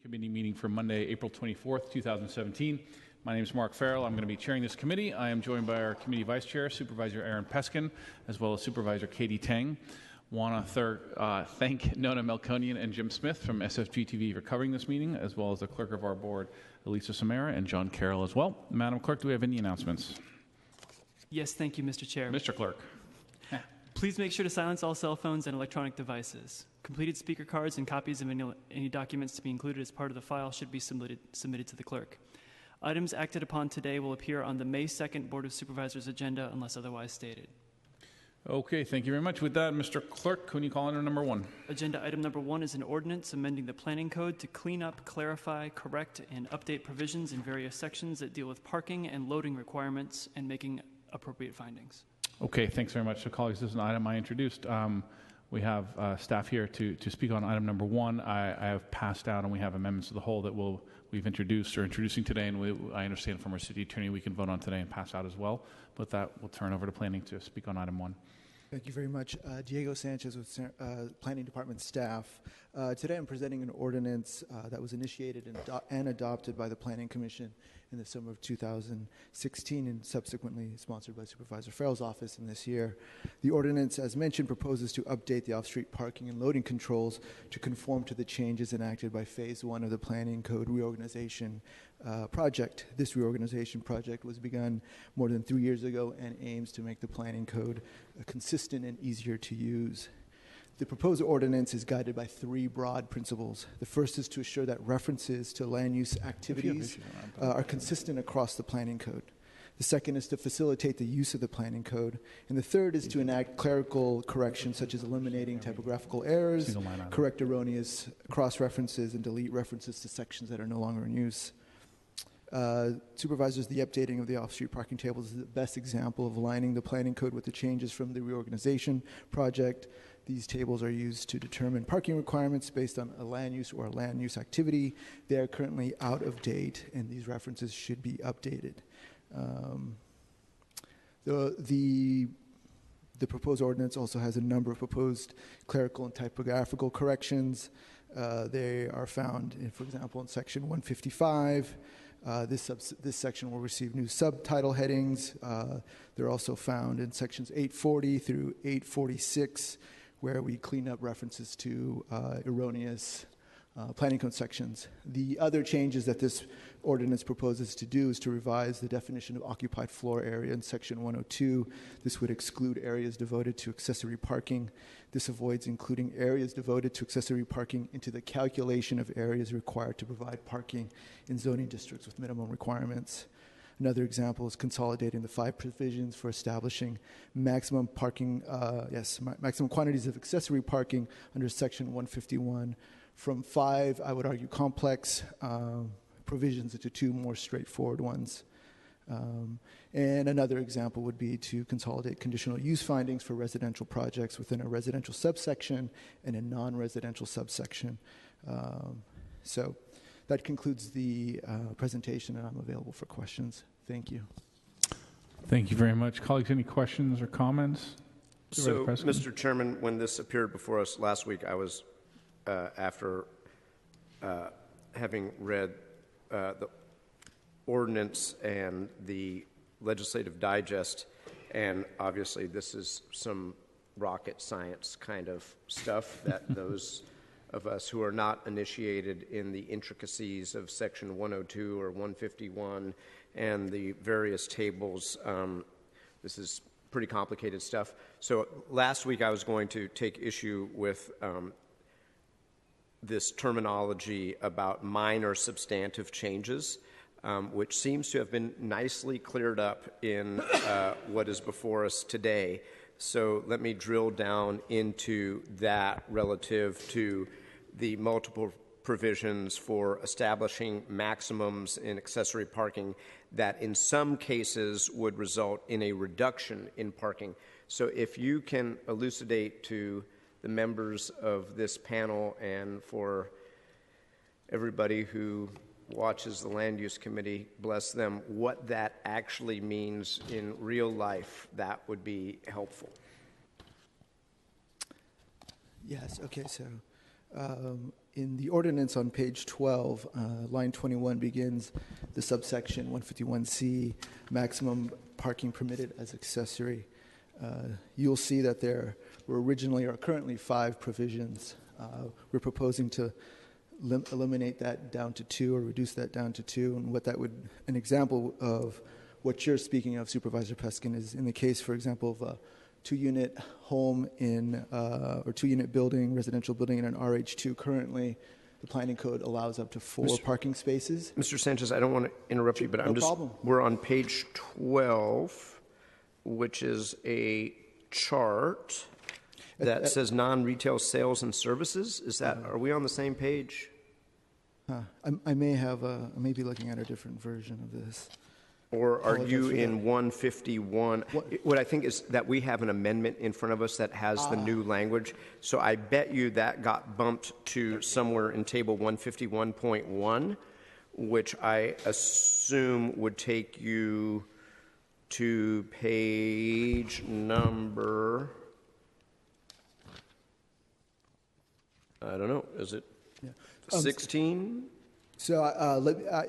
Committee meeting for Monday, April 24th, 2017. My name is Mark Farrell. I'm going to be chairing this committee. I am joined by our committee vice chair, Supervisor Aaron Peskin, as well as Supervisor Katie Tang. Want to thank Nona Melkonian and Jim Smith from SFG TV for covering this meeting, as well as the clerk of our board, Elisa Samara, and John Carroll as well. Madam Clerk, do we have any announcements? Yes, thank you, Mr. Chair. Mr. Clerk. Please make sure to silence all cell phones and electronic devices. Completed speaker cards and copies of any documents to be included as part of the file should be submitted to the clerk. Items acted upon today will appear on the May 2nd Board of Supervisors agenda unless otherwise stated. Okay, thank you very much. With that, Mr. Clerk, can you call item number 1? Agenda item number 1 is an ordinance amending the planning code to clean up, clarify, correct, and update provisions in various sections that deal with parking and loading requirements and making appropriate findings. Okay, thanks very much. So, colleagues, this is an item I introduced. We have staff here to speak on item number 1. I have passed out, and we have amendments to the whole that we've introduced or introducing today, and I understand from our city attorney we can vote on today and pass out as well. With that, we'll turn over to planning to speak on item 1. Thank you very much. Diego Sanchez with Planning Department staff. Today I'm presenting an ordinance that was initiated and adopted by the Planning Commission in the summer of 2016 and subsequently sponsored by Supervisor Farrell's office in this year. The ordinance, as mentioned, proposes to update the off-street parking and loading controls to conform to the changes enacted by Phase 1 of the Planning Code Reorganization project. This reorganization project was begun more than 3 years ago and aims to make the planning code consistent and easier to use. The proposed ordinance is guided by 3 broad principles. The first is to assure that references to land use activities are consistent across the planning code. The second is to facilitate the use of the planning code. And the third is to enact clerical corrections such as eliminating typographical errors, correct erroneous cross-references, and delete references to sections that are no longer in use. Supervisors, the updating of the off-street parking tables is the best example of aligning the planning code with the changes from the reorganization project. These tables are used to determine parking requirements based on a land use or a land use activity. They are currently out of date, and these references should be updated. The proposed ordinance also has a number of proposed clerical and typographical corrections. They are found, for example, in Section 155. This section will receive new subtitle headings. They're also found in sections 840 through 846, where we clean up references to erroneous planning code sections. The other changes that this ordinance proposes to do is to revise the definition of occupied floor area in Section 102. This would exclude areas devoted to accessory parking. This avoids including areas devoted to accessory parking into the calculation of areas required to provide parking in zoning districts with minimum requirements. Another example is consolidating the 5 provisions for establishing maximum parking, maximum quantities of accessory parking under Section 151 from 5, I would argue, complex provisions into 2 more straightforward ones. And another example would be to consolidate conditional use findings for residential projects within a residential subsection and a non-residential subsection. So that concludes the presentation, and I'm available for questions. Thank you. Thank you very much. Colleagues, any questions or comments? So, Mr. Chairman, when this appeared before us last week, I was, after having read the ordinance and the legislative digest, and obviously this is some rocket science kind of stuff that those of us who are not initiated in the intricacies of Section 102 or 151 and the various tables, this is pretty complicated stuff. So last week I was going to take issue with this terminology about minor substantive changes, which seems to have been nicely cleared up in what is before us today. So let me drill down into that relative to the multiple provisions for establishing maximums in accessory parking that in some cases would result in a reduction in parking. So if you can elucidate to the members of this panel and for everybody who watches the Land Use Committee, bless them, what that actually means in real life, that would be helpful. Yes, okay, so In the ordinance on page 12, line 21 begins the subsection 151C, maximum parking permitted as accessory. You'll see that there were originally or currently 5 provisions. We're proposing to eliminate that down to 2 or reduce that down to 2. And what that would, an example of what you're speaking of, Supervisor Peskin, is in the case, for example, of a 2-unit home in, or 2-unit building, residential building in an RH2 currently, the planning code allows up to 4 parking spaces. Mr. Sanchez, I don't want to interrupt you, but No problem. we're on page 12, which is a chart that says non-retail sales and services. Is that, are we on the same page? I may be looking at a different version of this. Or are Apologize you for in 151? What I think is that we have an amendment in front of us that has the new language. So I bet you that got bumped to somewhere in table 151.1, which I assume would take you to page number, I don't know, is it 16? So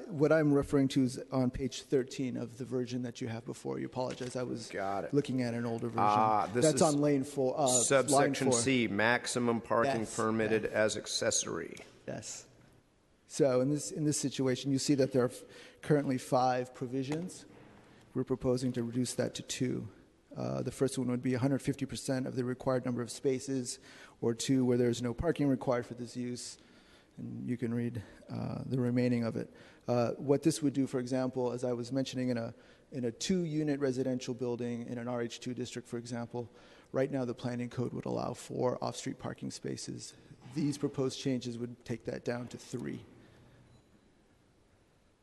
what I'm referring to is on page 13 of the version that you have before you. Apologize, I was looking at an older version. This That's is on lane 4. Subsection line 4. C, maximum parking Yes, permitted as accessory. Yes. So in this situation, you see that there are currently 5 provisions. We're proposing to reduce that to 2. The first one would be 150% of the required number of spaces, or 2, where there's no parking required for this use. And you can read the remaining of it. What this would do, for example, as I was mentioning, in a 2-unit residential building in an RH2 district, for example, right now the planning code would allow 4 off-street parking spaces. These proposed changes would take that down to 3.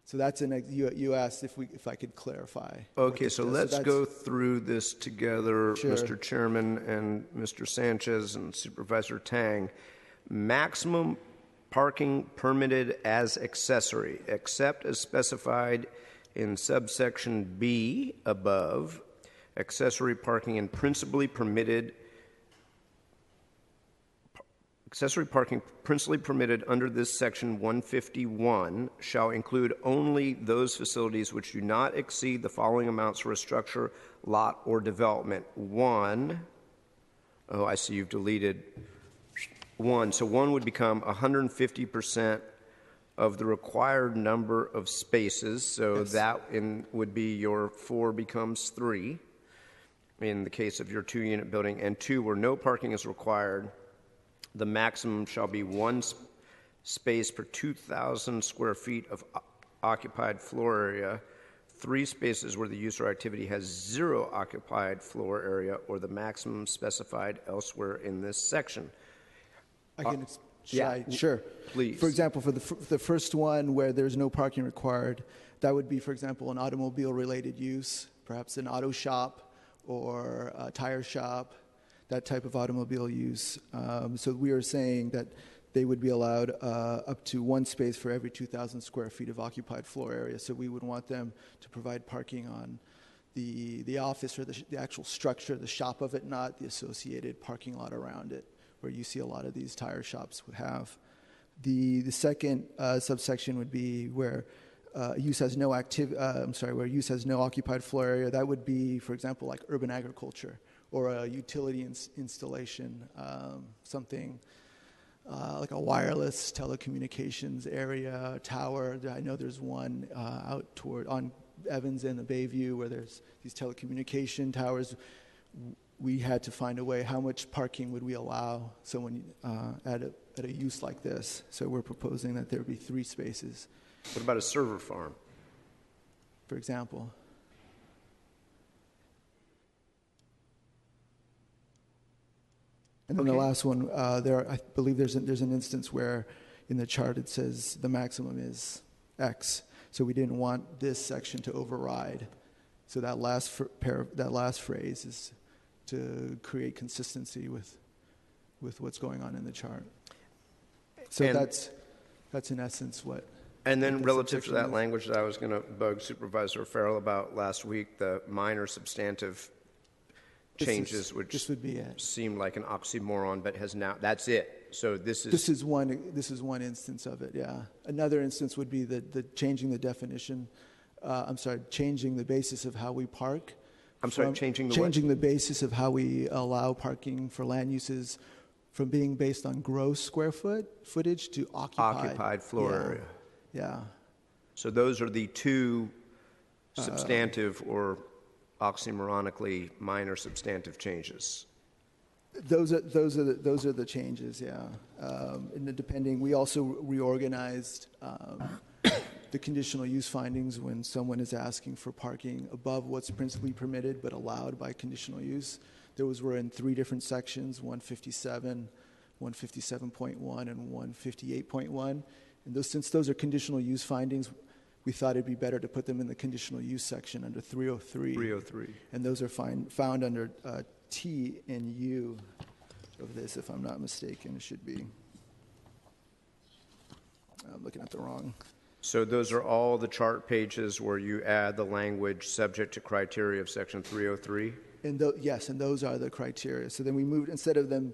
So that's you asked if I could clarify. Okay, so let's that's- go through this together, Sure. Mr. Chairman and Mr. Sanchez and Supervisor Tang. Maximum parking permitted as accessory, except as specified in subsection B above. Accessory parking and principally permitted under this section 151 shall include only those facilities which do not exceed the following amounts for a structure, lot, or development. 1, oh, I see you've deleted 1. So 1 would become 150% of the required number of spaces. So Yes. that would be your 4 becomes 3 in the case of your 2-unit building. And 2, where no parking is required, the maximum shall be 1 space per 2,000 square feet of occupied floor area, 3 spaces where the use or activity has 0 occupied floor area, or the maximum specified elsewhere in this section. I can yeah, sure. please. For example, for the first one where there's no parking required, that would be, for example, an automobile-related use, perhaps an auto shop or a tire shop, that type of automobile use. So we are saying that they would be allowed up to 1 space for every 2,000 square feet of occupied floor area. So we would want them to provide parking on the office or the actual structure, the shop of it, not the associated parking lot around it, where you see a lot of these tire shops would have. The second subsection would be where use has no where use has no occupied floor area. That would be, for example, like urban agriculture or a utility installation, something like a wireless telecommunications area, tower. I know there's one out on Evans and the Bayview where there's these telecommunication towers. We had to find a way, how much parking would we allow someone at a use like this? So we're proposing that there be 3 spaces, What about a server farm? for example. And then the Okay. last one, I believe there's an instance where in the chart it says the maximum is X. So we didn't want this section to override. So that last phrase is to create consistency with what's going on in the chart. So And- that's in essence what. And then what this relative to subsection that is. language that I was going to bug Supervisor Farrell about last week, the minor substantive changes, which This would be it. seemed like an oxymoron, but has now, that's it. so this is, This is one instance of it, yeah. Another instance would be the changing the definition, changing the basis of how we park. changing the what? Changing the basis of how we allow parking for land uses from being based on gross square footage to Occupied floor Yeah. area. Yeah. So those are the two substantive or oxymoronically minor substantive changes. Those are the changes, yeah. And we also reorganized the conditional use findings when someone is asking for parking above what's principally permitted but allowed by conditional use. Those were in 3 different sections: 157, 157.1, and 158.1. And since those are conditional use findings, we thought it'd be better to put them in the conditional use section under 303. 303. And those are found under T and U of this, if I'm not mistaken. It should be. I'm looking at the wrong. So those are all the chart pages where you add the language subject to criteria of section 303? Yes, and those are the criteria. So then we moved, instead of them,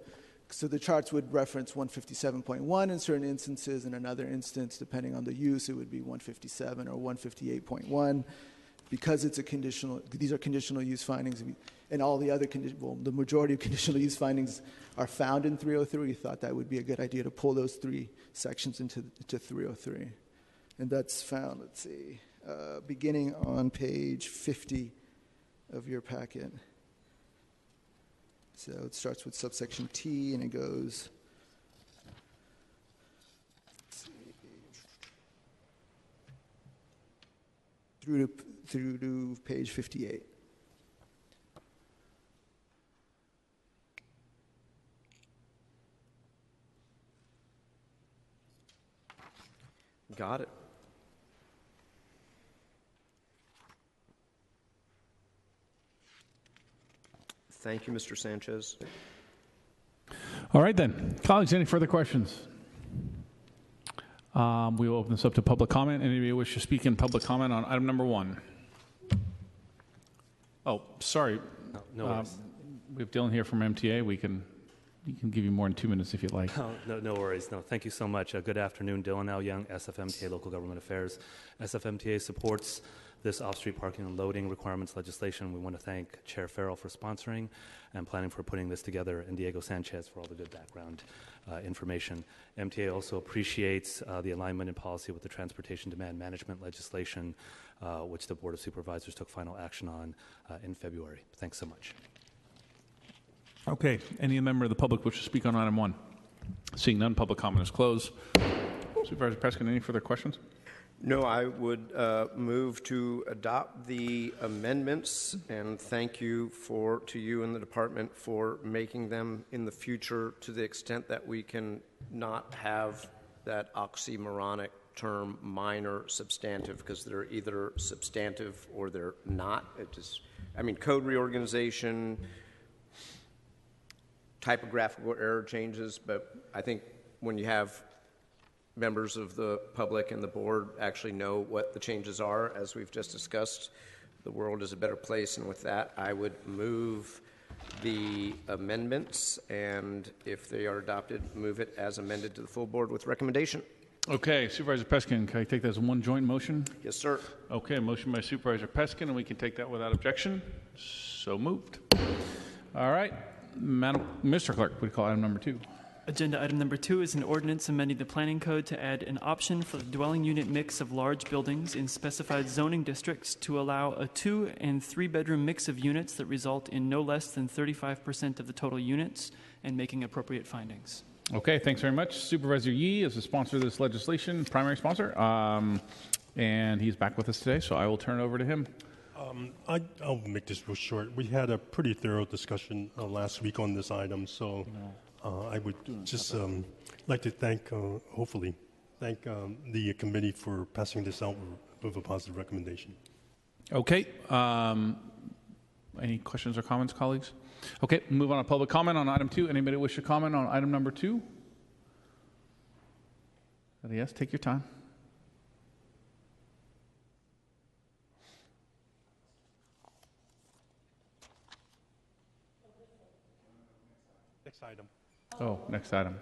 so the charts would reference 157.1 in certain instances. In another instance, depending on the use, it would be 157 or 158.1. Because it's these are conditional use findings, and all the other the majority of conditional use findings are found in 303. We thought that would be a good idea to pull those 3 sections into 303. And that's found, let's see, beginning on page 50 of your packet. So it starts with subsection T, and it goes, through to page 58. Got it. Thank you, Mr. Sanchez. All right, then. Colleagues, any further questions? We will open this up to public comment. Anybody wish to speak in public comment on item number 1? Oh, sorry. No worries. We have Dylan here from MTA. He can give you more than 2 minutes if you'd like. No worries. No, thank you so much. Good afternoon. Dylan L. Young, SFMTA Local Government Affairs. SFMTA supports this off-street parking and loading requirements legislation. We want to thank Chair Farrell for sponsoring and planning for putting this together, and Diego Sanchez for all the good background information. MTA also appreciates the alignment in policy with the transportation demand management legislation, which the Board of Supervisors took final action on in February. Thanks so much. Okay. Any member of the public wish to speak on item 1? Seeing none, public comment is closed. Supervisor Peskin, any further questions? No, I would move to adopt the amendments, and thank you to you and the department for making them in the future, to the extent that we can not have that oxymoronic term minor substantive, because they're either substantive or they're not. Code reorganization, typographical error changes, but I think when you have members of the public and the board actually know what the changes are, as we've just discussed, the world is a better place. And with that, I would move the amendments, and if they are adopted, move it as amended to the full board with recommendation. Okay. Supervisor Peskin, can I take that as one joint motion? Yes, sir. Okay. Motion by Supervisor Peskin, and we can take that without objection. So moved. All right. Mr. Clerk, would you call item number 2? Agenda item number 2 is an ordinance amending the planning code to add an option for the dwelling unit mix of large buildings in specified zoning districts to allow a 2- and 3-bedroom mix of units that result in no less than 35% of the total units, and making appropriate findings. Okay, thanks very much. Supervisor Yee is the sponsor of this legislation, primary sponsor, and he's back with us today, so I will turn it over to him. I'll make this real short. We had a pretty thorough discussion last week on this item, so I would just like to thank the committee for passing this out with a positive recommendation. Okay. Any questions or comments, colleagues? Okay, move on to public comment on item 2. Anybody wish to comment on item number 2? Yes, take your time. Next item. Oh, next item.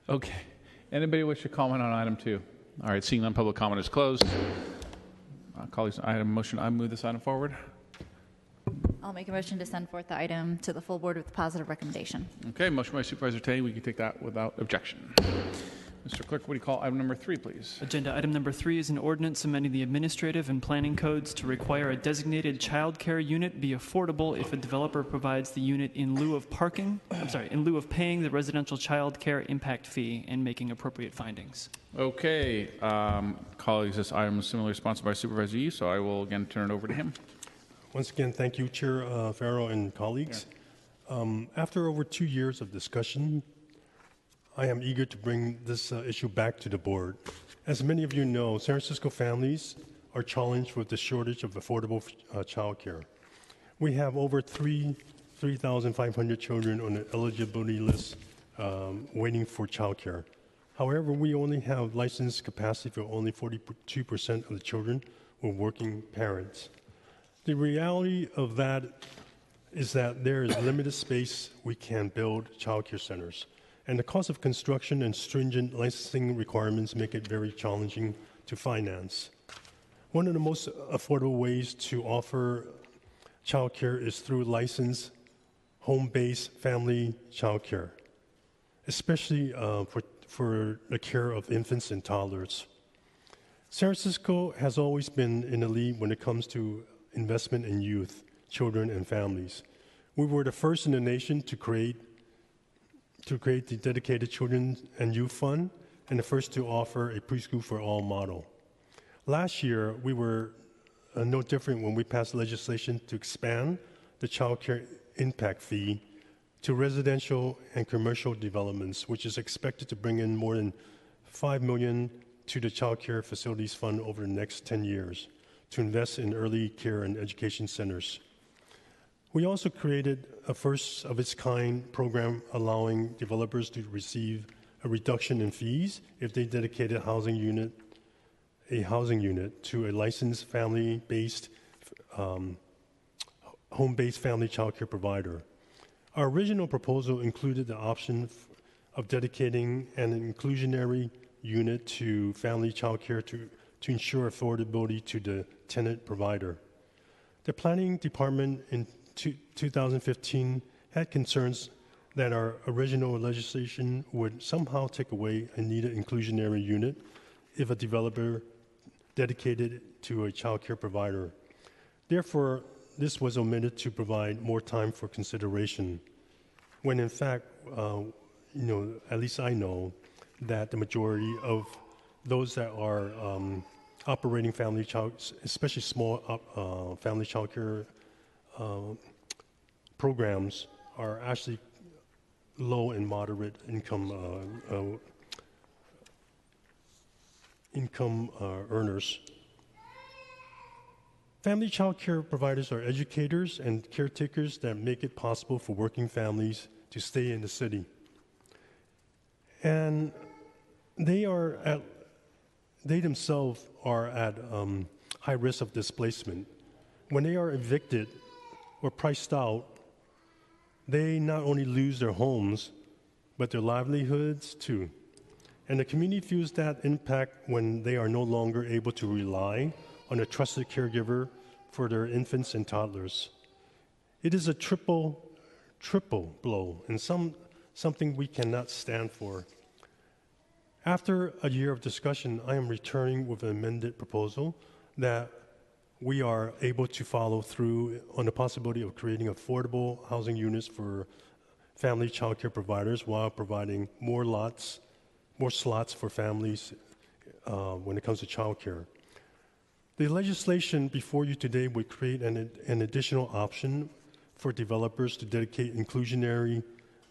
Okay. Anybody wish to comment on item 2? All right, seeing none, public comment is closed. Colleagues, I move this item forward. I'll make a motion to send forth the item to the full board with positive recommendation. Okay, motion by Supervisor Tay. We can take that without objection. Mr. Clerk, what do you call item number 3, please? Agenda item number 3 is an ordinance amending the administrative and planning codes to require a designated child care unit be affordable if a developer provides the unit in lieu of in lieu of paying the residential child care impact fee and making appropriate findings. Okay, colleagues, this item is similarly sponsored by Supervisor Yee, so I will again turn it over to him. Once again, thank you, Chair Farrell and colleagues. After over 2 years of discussion, I am eager to bring this issue back to the board. As many of you know, San Francisco families are challenged with the shortage of affordable child care. We have over 3,500 children on the eligibility list waiting for child care. However, we only have licensed capacity for only 42% of the children with working parents. The reality of that is that there is limited space we can build child care centers. And the cost of construction and stringent licensing requirements make it very challenging to finance. One of the most affordable ways to offer childcare is through licensed home-based family childcare, especially for the care of infants and toddlers. San Francisco has always been in the lead when it comes to investment in youth, children, and families. We were the first in the nation to create the dedicated Children and Youth Fund, and the first to offer a preschool for all model. Last year, we were no different when we passed legislation to expand the child care impact fee to residential and commercial developments, which is expected to bring in more than $5 million to the Child Care Facilities Fund over the next 10 years to invest in early care and education centers. We also created a first-of-its-kind program allowing developers to receive a reduction in fees if they dedicated a housing unit to a licensed family-based, home-based family child care provider. Our original proposal included the option of dedicating an inclusionary unit to family child care to ensure affordability to the tenant provider. The planning department in 2015 had concerns that our original legislation would somehow take away a needed inclusionary unit if a developer dedicated to a child care provider. Therefore, this was omitted to provide more time for consideration, when in fact, at least I know that the majority of those that are operating family especially small family child care programs are actually low and moderate income earners. Family child care providers are educators and caretakers that make it possible for working families to stay in the city. And they themselves are at high risk of displacement. When they are evicted or priced out, they not only lose their homes, but their livelihoods too. And the community feels that impact when they are no longer able to rely on a trusted caregiver for their infants and toddlers. It is a triple blow, and something we cannot stand for. After a year of discussion, I am returning with an amended proposal that we are able to follow through on the possibility of creating affordable housing units for family child care providers while providing more slots for families when it comes to child care. The legislation before you today would create an additional option for developers to dedicate inclusionary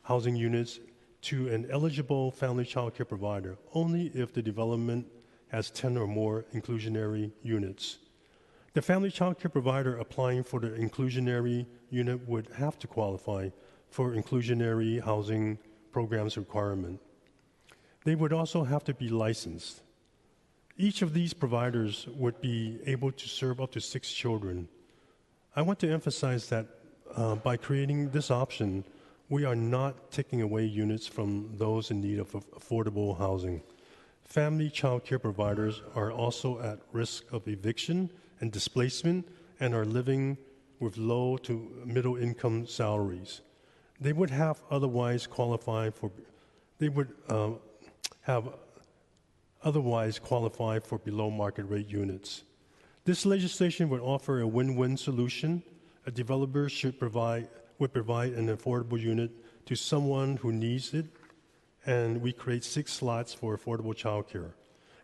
housing units to an eligible family child care provider only if the development has 10 or more inclusionary units. The family child care provider applying for the inclusionary unit would have to qualify for inclusionary housing programs requirement. They would also have to be licensed. Each of these providers would be able to serve up to 6 children. I want to emphasize that by creating this option, we are not taking away units from those in need of affordable housing. Family child care providers are also at risk of eviction and displacement and are living with low to middle income salaries. They would have otherwise qualified for below market rate units. This legislation would offer a win-win solution. A developer would provide an affordable unit to someone who needs it, and we create 6 slots for affordable childcare.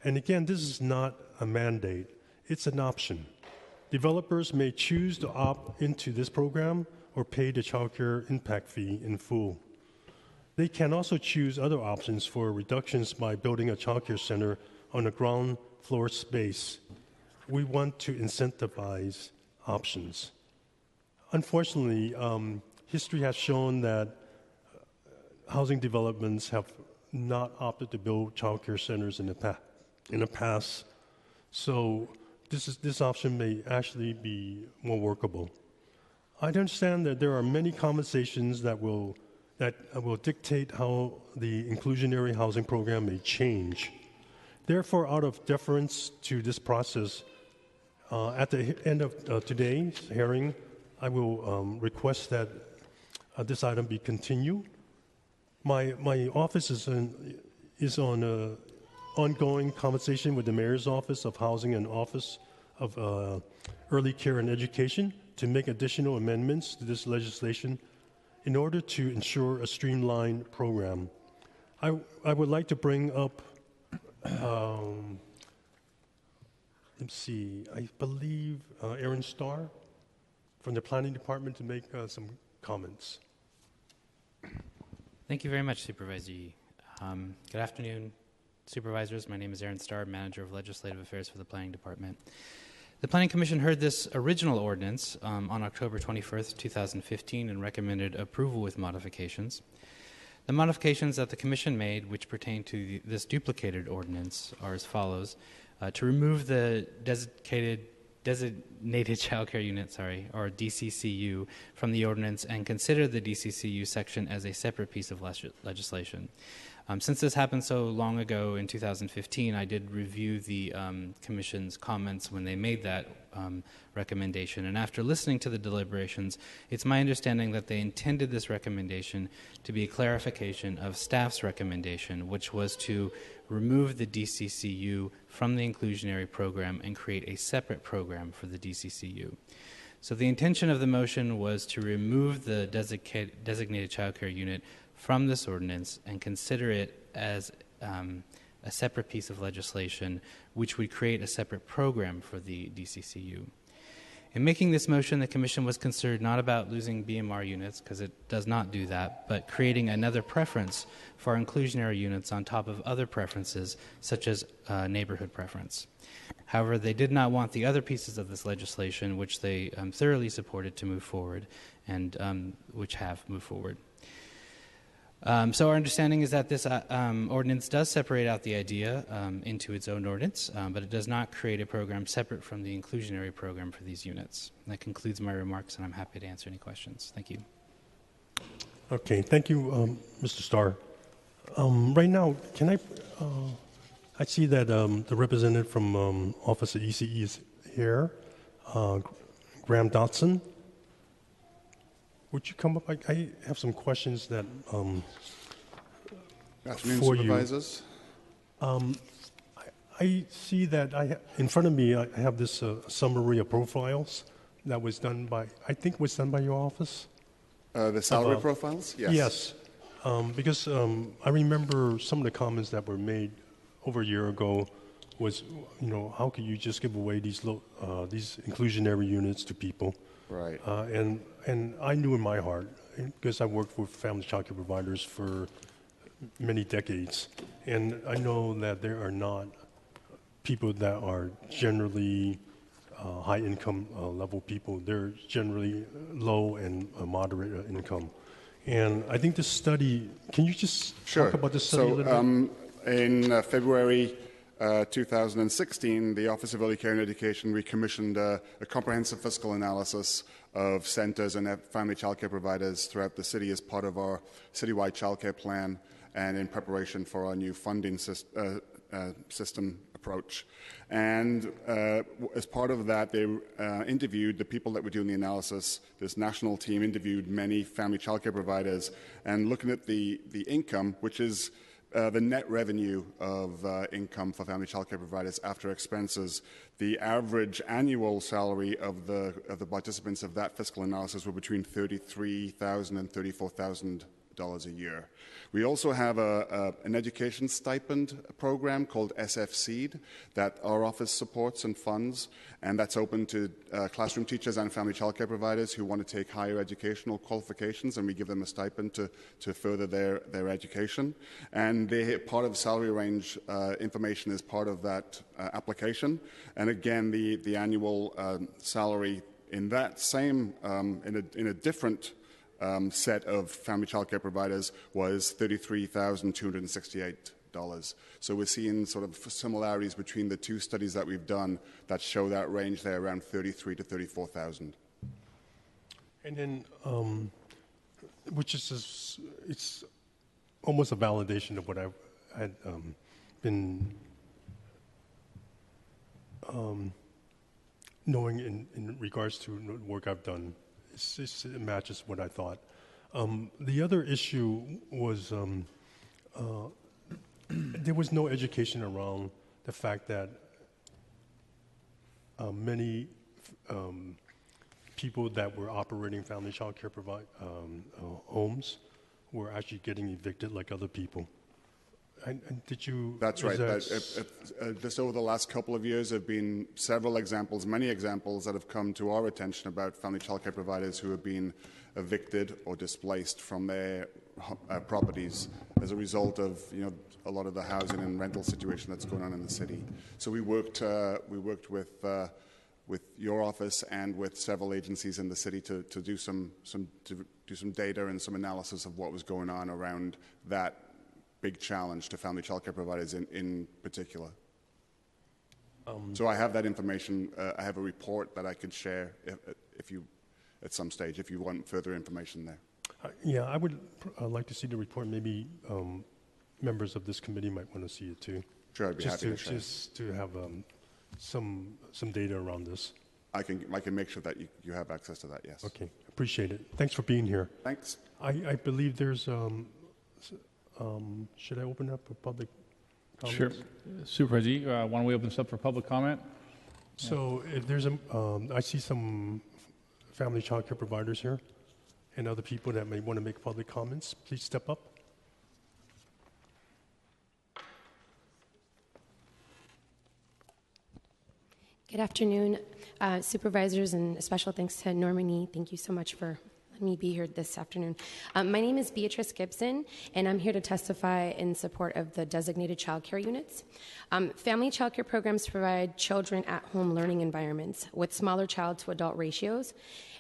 And again, this is not a mandate, it's an option. Developers may choose to opt into this program or pay the childcare impact fee in full. They can also choose other options for reductions by building a childcare center on a ground floor space. We want to incentivize options. Unfortunately, history has shown that housing developments have not opted to build childcare centers in the past. So this option may actually be more workable. I understand that there are many conversations that will dictate how the inclusionary housing program may change. Therefore, out of deference to this process, at the end of today's hearing, I will request that this item be continued. My office is on ongoing conversation with the Mayor's Office of Housing and Office of Early Care and Education to make additional amendments to this legislation in order to ensure a streamlined program. I would like to bring up, let's see, I believe Aaron Starr from the Planning Department to make some comments. Thank you very much, Supervisor Yee. Good afternoon, Supervisors. My name is Aaron Starr, Manager of Legislative Affairs for the Planning Department. The Planning Commission heard this original ordinance on October 21st, 2015, and recommended approval with modifications. The modifications that the Commission made, which pertain to this duplicated ordinance, are as follows. To remove the designated childcare unit, or DCCU, from the ordinance and consider the DCCU section as a separate piece of legislation. Since this happened so long ago in 2015, I did review the Commission's comments when they made that recommendation. And after listening to the deliberations, it's my understanding that they intended this recommendation to be a clarification of staff's recommendation, which was to remove the DCCU from the inclusionary program and create a separate program for the DCCU. So the intention of the motion was to remove the designated childcare unit from this ordinance and consider it as a separate piece of legislation which would create a separate program for the DCCU. In making this motion, the Commission was concerned not about losing BMR units, because it does not do that, but creating another preference for inclusionary units on top of other preferences, such as neighborhood preference. However, they did not want the other pieces of this legislation, which they thoroughly supported, to move forward, and which have moved forward. So our understanding is that this ordinance does separate out the idea into its own ordinance, but it does not create a program separate from the inclusionary program for these units. And that concludes my remarks, and I'm happy to answer any questions. Thank you. Okay, thank you, Mr. Starr. Right now, can I see that the representative from Office of ECE is here, Graham Dotson. Would you come up? I have some questions that afternoon, for Supervisors. I see that in front of me, I have this summary of profiles that was done by, I think was done by your office? The salary profiles? Yes. Yes. Because I remember some of the comments that were made over a year ago was, how could you just give away these inclusionary units to people? Right. And I knew in my heart, because I worked with family child care providers for many decades, and I know that there are not people that are generally high income level people. They're generally low and moderate income. And I think this study, can you just talk about this study a little bit? In February 2016, the Office of Early Care and Education, we commissioned a comprehensive fiscal analysis of centres and family childcare providers throughout the city as part of our citywide childcare plan and in preparation for our new funding system approach. And as part of that, they interviewed the people that were doing the analysis. This national team interviewed many family childcare providers, and looking at the income, which is the net revenue of income for family childcare providers after expenses, the average annual salary of the participants of that fiscal analysis were between $33,000 and $34,000 a year. We also have an education stipend program called SF Seed that our office supports and funds, and that's open to classroom teachers and family childcare providers who want to take higher educational qualifications, and we give them a stipend to further their education. And part of salary range information is part of that application. And again, the annual salary in that same, in a different set of family childcare providers was $33,268. So we're seeing sort of similarities between the two studies that we've done that show that range there around $33,000 to $34,000. And then, which is it's almost a validation of what I had been knowing in regards to the work I've done. It matches what I thought. The other issue was there was no education around the fact that many people that were operating family child care homes were actually getting evicted like other people. And did you? That's right. Just over the last couple of years, there have been several examples, many examples that have come to our attention about family childcare providers who have been evicted or displaced from their properties as a result of a lot of the housing and rental situation that's going on in the city. So we worked with your office and with several agencies in the city to do some data and some analysis of what was going on around that big challenge to family childcare providers in particular. So I have that information. I have a report that I could share if you, at some stage, if you want further information there. Yeah, I would like to see the report. Maybe members of this committee might want to see it too. Sure, I'd be happy to share. Just to have some data around this. I can make sure that you have access to that, yes. Okay, appreciate it. Thanks for being here. Thanks. I believe there's... should I open up for public comments? Sure. Supervisor, why don't we open this up for public comment? So if there's I see some family child care providers here and other people that may want to make public comments. Please step up. Good afternoon, supervisors, and a special thanks to Normani. Thank you so much for me be here this afternoon. My name is Beatrice Gibson, and I'm here to testify in support of the designated child care units. Family child care programs provide children at-home learning environments with smaller child-to-adult ratios,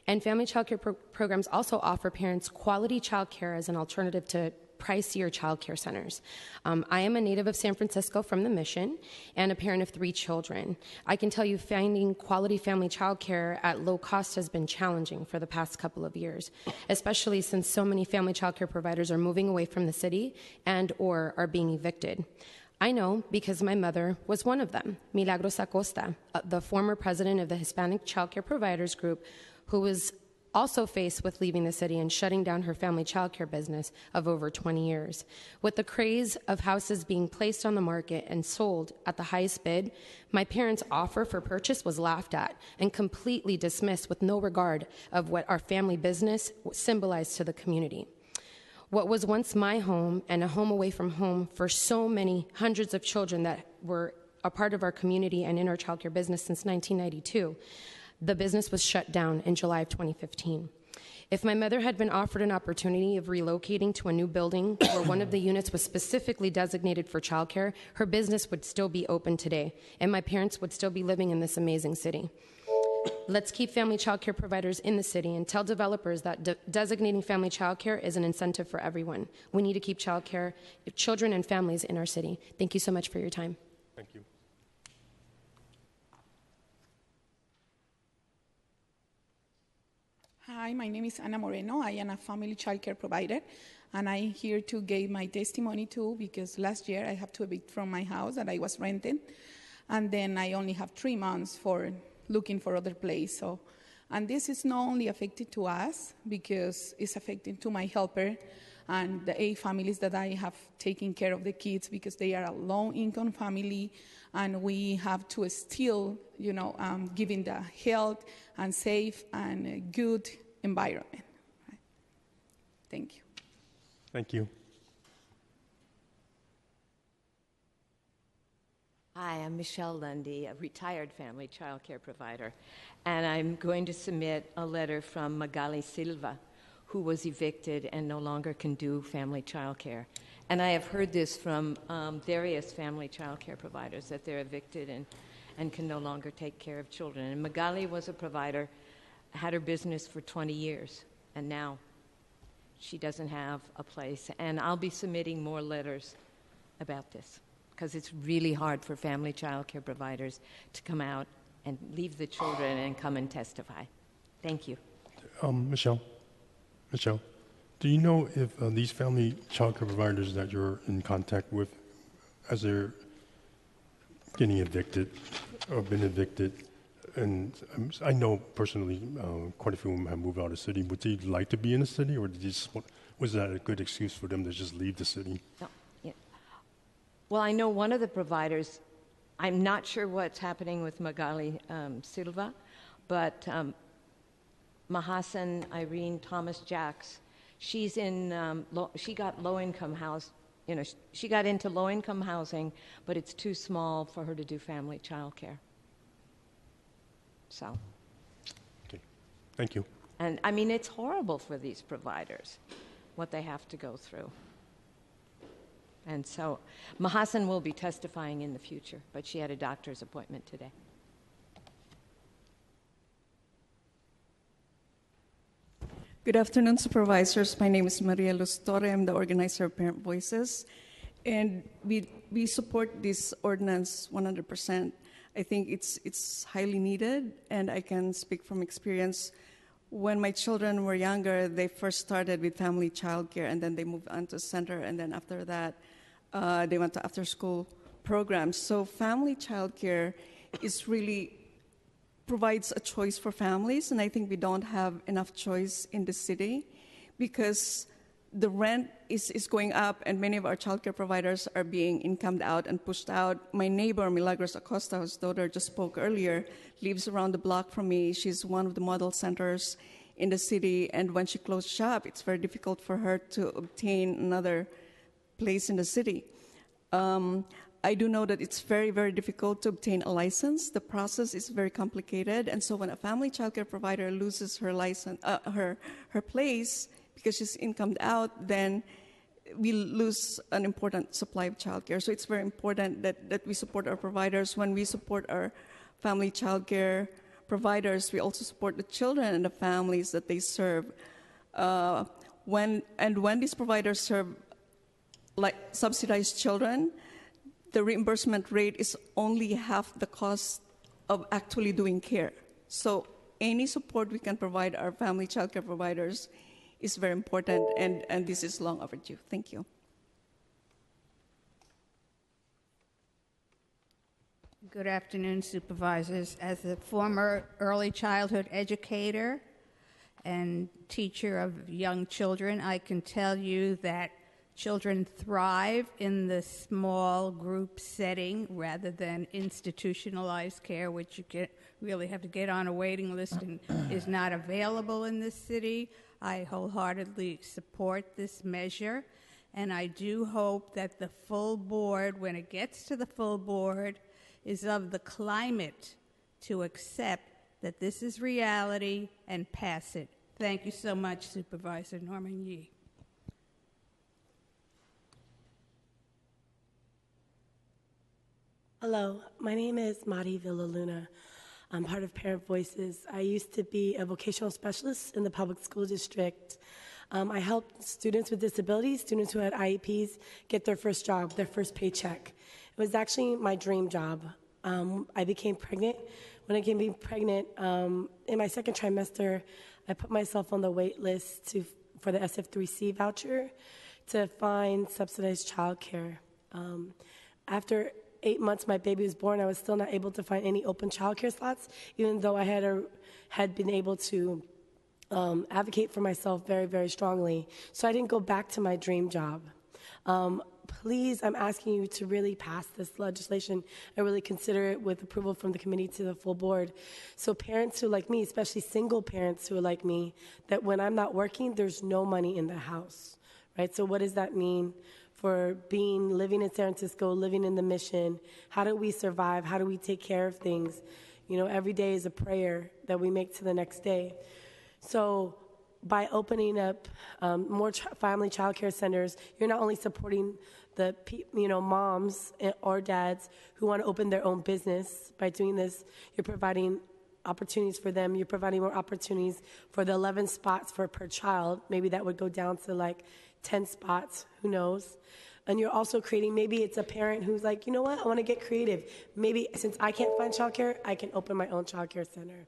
and family child care programs also offer parents quality child care as an alternative to pricier child care centers. I am a native of San Francisco from the Mission and a parent of 3 children. I can tell you finding quality family child care at low cost has been challenging for the past couple of years, especially since so many family child care providers are moving away from the city and or are being evicted. I know because my mother was one of them, Milagros Acosta, the former president of the Hispanic Child Care Providers Group, who was also faced with leaving the city and shutting down her family childcare business of over 20 years. With the craze of houses being placed on the market and sold at the highest bid, my parents' offer for purchase was laughed at and completely dismissed with no regard of what our family business symbolized to the community. What was once my home and a home away from home for so many hundreds of children that were a part of our community and in our childcare business since 1992, the business was shut down in July of 2015. If my mother had been offered an opportunity of relocating to a new building where one of the units was specifically designated for childcare, her business would still be open today, and my parents would still be living in this amazing city. Let's keep family childcare providers in the city and tell developers that designating family childcare is an incentive for everyone. We need to keep childcare, children and families in our city. Thank you so much for your time. Thank you. Hi, my name is Ana Moreno. I am a family childcare provider, and I'm here to give my testimony too, because last year I have to evict from my house that I was renting, and then I only have 3 months for looking for other place. So, and this is not only affected to us, because it's affecting to my helper and the 8 families that I have taken care of the kids, because they are a low-income family, and we have to still, giving the health and safe and a good environment. Right. Thank you. Thank you. Hi, I'm Michelle Lundy, a retired family child care provider, and I'm going to submit a letter from Magali Silva, who was evicted and no longer can do family child care. And I have heard this from various family child care providers, that they're evicted and can no longer take care of children. And Magali was a provider, had her business for 20 years, and now she doesn't have a place. And I'll be submitting more letters about this, because it's really hard for family child care providers to come out and leave the children and come and testify. Thank you. Michelle, do you know if these family child care providers that you're in contact with, as they're getting evicted or been evicted, and I know personally quite a few of them have moved out of the city, would they like to be in the city, or was that a good excuse for them to just leave the city? No. Yeah. Well, I know one of the providers, I'm not sure what's happening with Magali Silva, but Mahasan Irene Thomas Jacks, she's in, she got low-income house, she got into low-income housing, but it's too small for her to do family child care. So. Okay, thank you. And I mean, it's horrible for these providers, what they have to go through. And so Mahasan will be testifying in the future, but she had a doctor's appointment today. Good afternoon, supervisors. My name is Maria Luz Torre. I'm the organizer of Parent Voices. And we support this ordinance 100%. I think it's highly needed, and I can speak from experience. When my children were younger, they first started with family child care, and then they moved on to center, and then after that, they went to after-school programs. So family child care is really provides a choice for families, and I think we don't have enough choice in the city because the rent is going up, and many of our childcare providers are being incomed out and pushed out. My neighbor, Milagros Acosta, whose daughter just spoke earlier, lives around the block from me. She's one of the model centers in the city, and when she closed shop, it's very difficult for her to obtain another place in the city. I do know that it's very, very difficult to obtain a license. The process is very complicated, and so when a family childcare provider loses her license, her place because she's incomed out, then we lose an important supply of childcare. So it's very important that we support our providers. When we support our family childcare providers, we also support the children and the families that they serve. When these providers serve like subsidized children, the reimbursement rate is only half the cost of actually doing care. So any support we can provide our family childcare providers is very important, and this is long overdue. Thank you. Good afternoon, supervisors. As a former early childhood educator and teacher of young children, I can tell you that children thrive in the small group setting rather than institutionalized care, which you really have to get on a waiting list and is not available in this city. I wholeheartedly support this measure, and I do hope that the full board, when it gets to the full board, is of the climate to accept that this is reality and pass it. Thank you so much, Supervisor Norman Yee. Hello, my name is Mari Villaluna. I'm part of Parent Voices. I used to be a vocational specialist in the public school district. I helped students with disabilities, students who had IEPs, get their first job, their first paycheck. It was actually my dream job. I became pregnant. When I became pregnant, in my second trimester, I put myself on the wait list for the SF3C voucher to find subsidized childcare. After 8 months my baby was born, I was still not able to find any open childcare slots, even though I had been able to advocate for myself very, very strongly. So I didn't go back to my dream job. Please, I'm asking you to really pass this legislation and really consider it with approval from the committee to the full board. So parents who are like me, especially single parents who are like me, that when I'm not working, there's no money in the house, right? So what does that mean for living in San Francisco, living in the Mission? How do we survive? How do we take care of things? You know, every day is a prayer that we make to the next day. So by opening up more family child care centers, you're not only supporting the moms or dads who want to open their own business. By doing this, you're providing opportunities for them. You're providing more opportunities for the 11 spots per child. Maybe that would go down to like 10 spots, who knows? And you're also creating, maybe it's a parent who's like, you know what, I want to get creative. Maybe since I can't find childcare, I can open my own childcare center.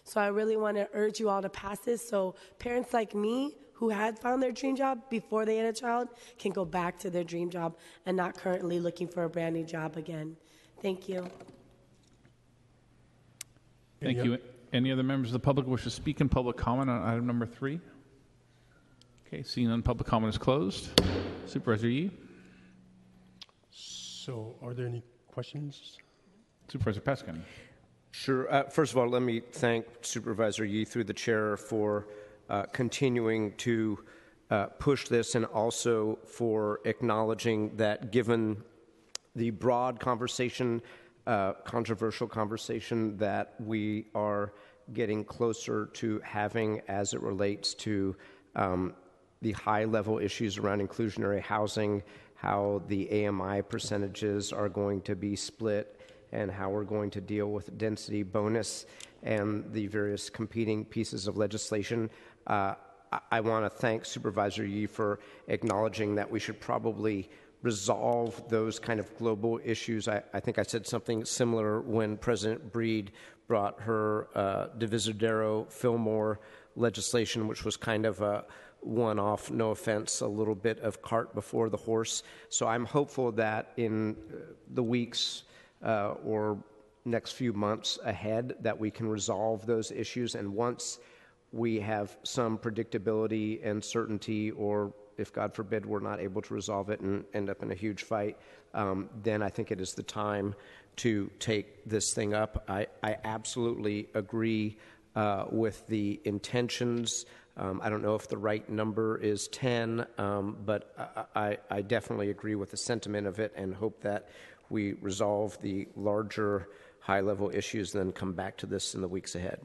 So I really want to urge you all to pass this so parents like me who had found their dream job before they had a child can go back to their dream job and not currently looking for a brand new job again. Thank you. Thank you. Any other members of the public wish to speak in public comment on item number 3? Okay, seeing none, public comment is closed. Supervisor Yee. So are there any questions? Supervisor Peskin. Sure. First of all, let me thank Supervisor Yee through the chair for continuing to push this, and also for acknowledging that given the broad conversation, controversial conversation that we are getting closer to having as it relates to the high-level issues around inclusionary housing, how the AMI percentages are going to be split, and how we're going to deal with density bonus and the various competing pieces of legislation. I want to thank Supervisor Yee for acknowledging that we should probably resolve those kind of global issues. I think I said something similar when President Breed brought her Divisadero Fillmore legislation, which was kind of a one-off, no offense, a little bit of cart before the horse. So I'm hopeful that in the weeks or next few months ahead that we can resolve those issues. And once we have some predictability and certainty, or if God forbid we're not able to resolve it and end up in a huge fight, then I think it is the time to take this thing up. I absolutely agree with the intentions. I don't know if the right number is 10, but I definitely agree with the sentiment of it and hope that we resolve the larger high-level issues, then come back to this in the weeks ahead.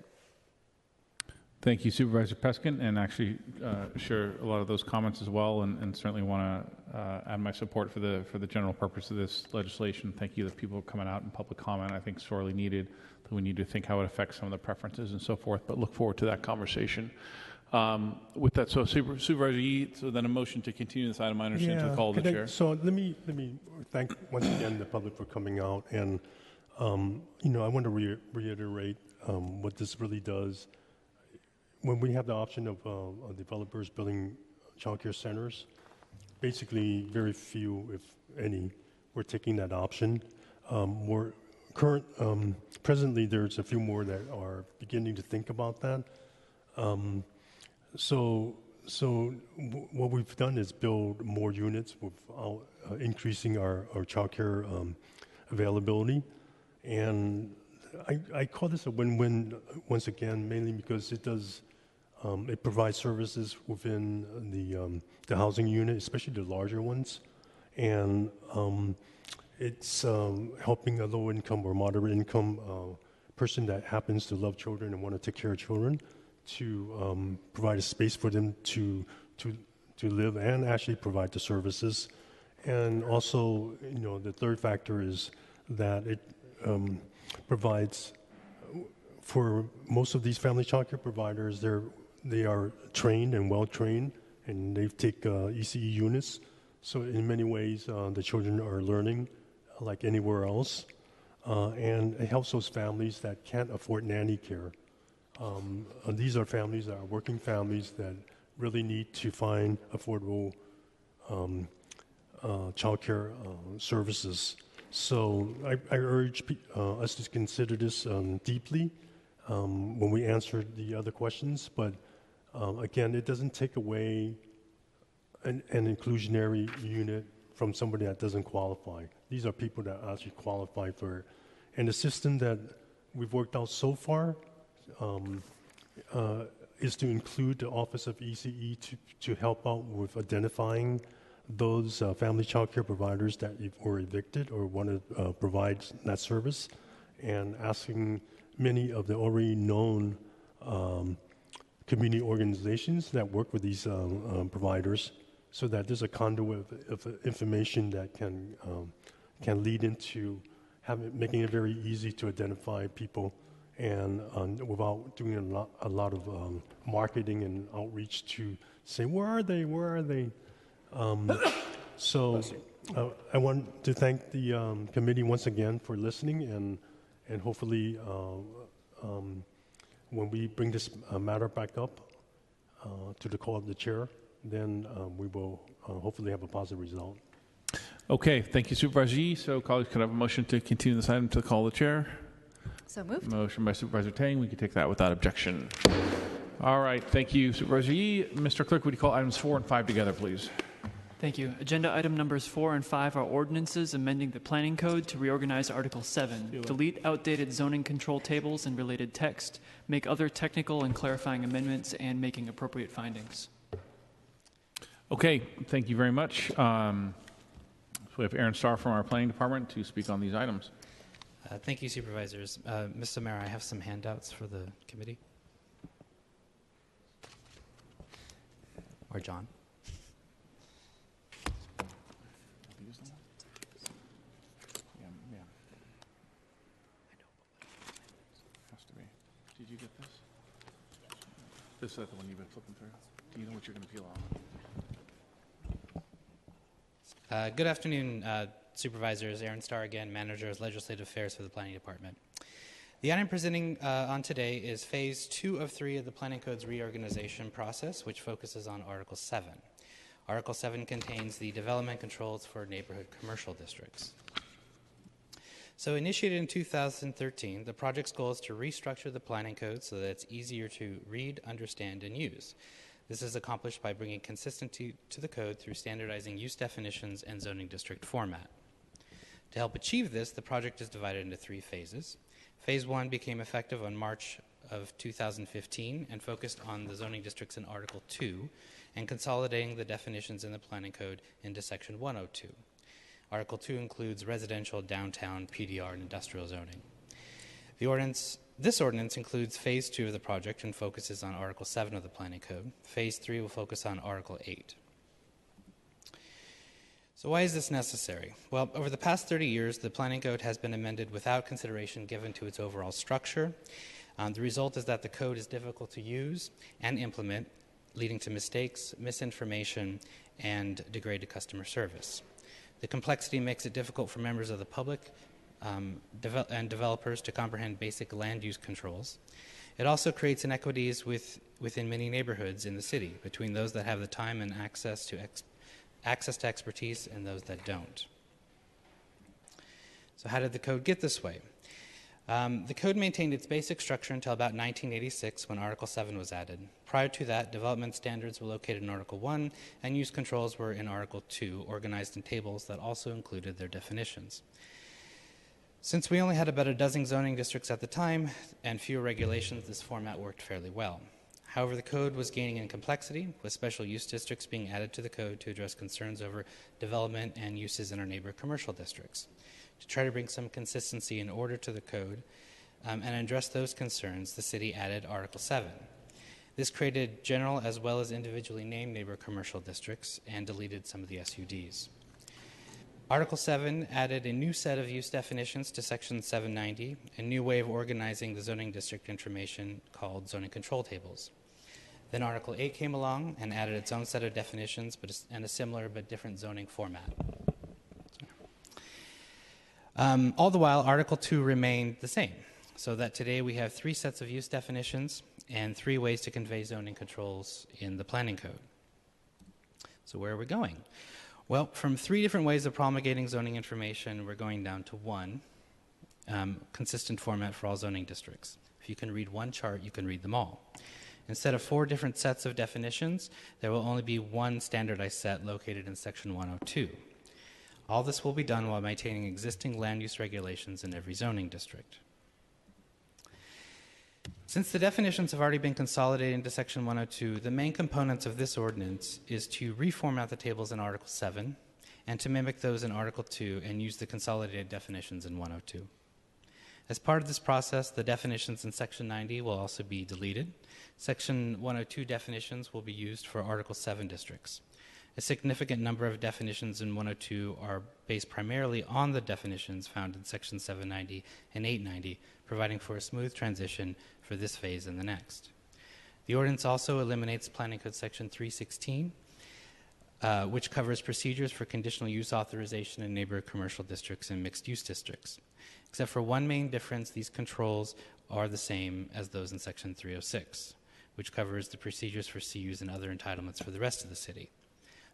Thank you, Supervisor Peskin, and actually share a lot of those comments as well, and certainly want to add my support for the general purpose of this legislation. Thank you that people are coming out in public comment. I think sorely needed. That we need to think how it affects some of the preferences and so forth, but look forward to that conversation. With that, so Supervisor Yee, so then a motion to continue this item, I understand, to the call of the chair. So let me thank once again the public for coming out, and I want to reiterate what this really does. When we have the option of developers building childcare centers, basically very few, if any, we're taking that option. Presently, there's a few more that are beginning to think about that. So what we've done is build more units without increasing our childcare availability, and I call this a win-win once again, mainly because it does it provides services within the housing unit, especially the larger ones, and it's helping a low-income or moderate-income person that happens to love children and want to take care of children to provide a space for them to live and actually provide the services. And also, the third factor is that it provides, for most of these family child care providers, they are trained and well-trained, and they take ECE units. So in many ways, the children are learning like anywhere else. And it helps those families that can't afford nanny care These are families that are working families that really need to find affordable childcare services. So I urge us to consider this deeply when we answer the other questions. But again, it doesn't take away an inclusionary unit from somebody that doesn't qualify. These are people that actually qualify for it. And the system that we've worked out so far is to include the Office of ECE to help out with identifying those family child care providers that were evicted or want to provide that service, and asking many of the already known community organizations that work with these providers, so that there's a conduit of information that can lead into making it very easy to identify people, and without doing a lot of marketing and outreach to say, where are they? So I want to thank the committee once again for listening, and hopefully when we bring this matter back up to the call of the chair, then we will hopefully have a positive result. Okay, thank you, Supervisor Yee. So, colleagues, can I have a motion to continue this item to the call of the chair? So moved. Motion by Supervisor Tang. We can take that without objection. All right, thank you, Supervisor Yee. Mr. Clerk, would you call items 4 and 5 together, please? Thank you. Agenda item numbers 4 and 5 are ordinances amending the planning code to reorganize Article 7, delete outdated zoning control tables and related text, make other technical and clarifying amendments, and making appropriate findings. Okay, thank you very much. So we have Aaron Starr from our planning department to speak on these items. Thank you, Supervisors. Mr. Mayor, I have some handouts for the committee. Or John. Did you get this? This is the one you've been flipping through. Do you know what you're going to feel on? Good afternoon, Supervisors. Aaron Starr again, Manager of Legislative Affairs for the Planning Department. The item presenting on today is Phase 2 of 3 of the Planning Code's reorganization process, which focuses on Article 7. Article 7 contains the development controls for neighborhood commercial districts. So initiated in 2013, the project's goal is to restructure the planning code so that it's easier to read, understand, and use. This is accomplished by bringing consistency to the code through standardizing use definitions and zoning district format. To help achieve this, the project is divided into 3 phases. Phase 1 became effective on March of 2015 and focused on the zoning districts in Article 2 and consolidating the definitions in the planning code into Section 102. Article 2 includes residential, downtown, PDR, and industrial zoning. This ordinance includes Phase 2 of the project and focuses on Article 7 of the Planning Code. Phase 3 will focus on Article 8. So why is this necessary? Well, over the past 30 years, the Planning Code has been amended without consideration given to its overall structure. The result is that the code is difficult to use and implement, leading to mistakes, misinformation, and degraded customer service. The complexity makes it difficult for members of the public and developers to comprehend basic land use controls. It also creates inequities within many neighborhoods in the city between those that have the time and access to expertise and those that don't. So how did the code get this way? The code maintained its basic structure until about 1986 when Article 7 was added. Prior to that, development standards were located in Article 1 and use controls were in Article 2, organized in tables that also included their definitions. Since we only had about a dozen zoning districts at the time and fewer regulations, this format worked fairly well. However, the code was gaining in complexity, with special use districts being added to the code to address concerns over development and uses in our neighbor commercial districts. To try to bring some consistency and order to the code and address those concerns, the city added Article 7. This created general as well as individually named neighbor commercial districts and deleted some of the SUDs. Article 7 added a new set of use definitions to Section 790, a new way of organizing the zoning district information called zoning control tables. Then Article 8 came along and added its own set of definitions and a similar but different zoning format. All the while, Article 2 remained the same. so that today we have 3 sets of use definitions and 3 ways to convey zoning controls in the planning code. So where are we going? Well, from 3 different ways of promulgating zoning information, we're going down to 1 consistent format for all zoning districts. If you can read one chart, you can read them all. Instead of 4 different sets of definitions, there will only be 1 standardized set located in Section 102. All this will be done while maintaining existing land use regulations in every zoning district. Since the definitions have already been consolidated into Section 102, the main components of this ordinance is to reformat the tables in Article 7 and to mimic those in Article 2 and use the consolidated definitions in 102. As part of this process, the definitions in Section 90 will also be deleted. Section 102 definitions will be used for Article 7 districts. A significant number of definitions in 102 are based primarily on the definitions found in Section 790 and 890, providing for a smooth transition for this phase and the next. The ordinance also eliminates Planning Code Section 316, which covers procedures for conditional use authorization in neighborhood commercial districts and mixed-use districts. Except for one main difference, these controls are the same as those in Section 306, which covers the procedures for CUs and other entitlements for the rest of the city.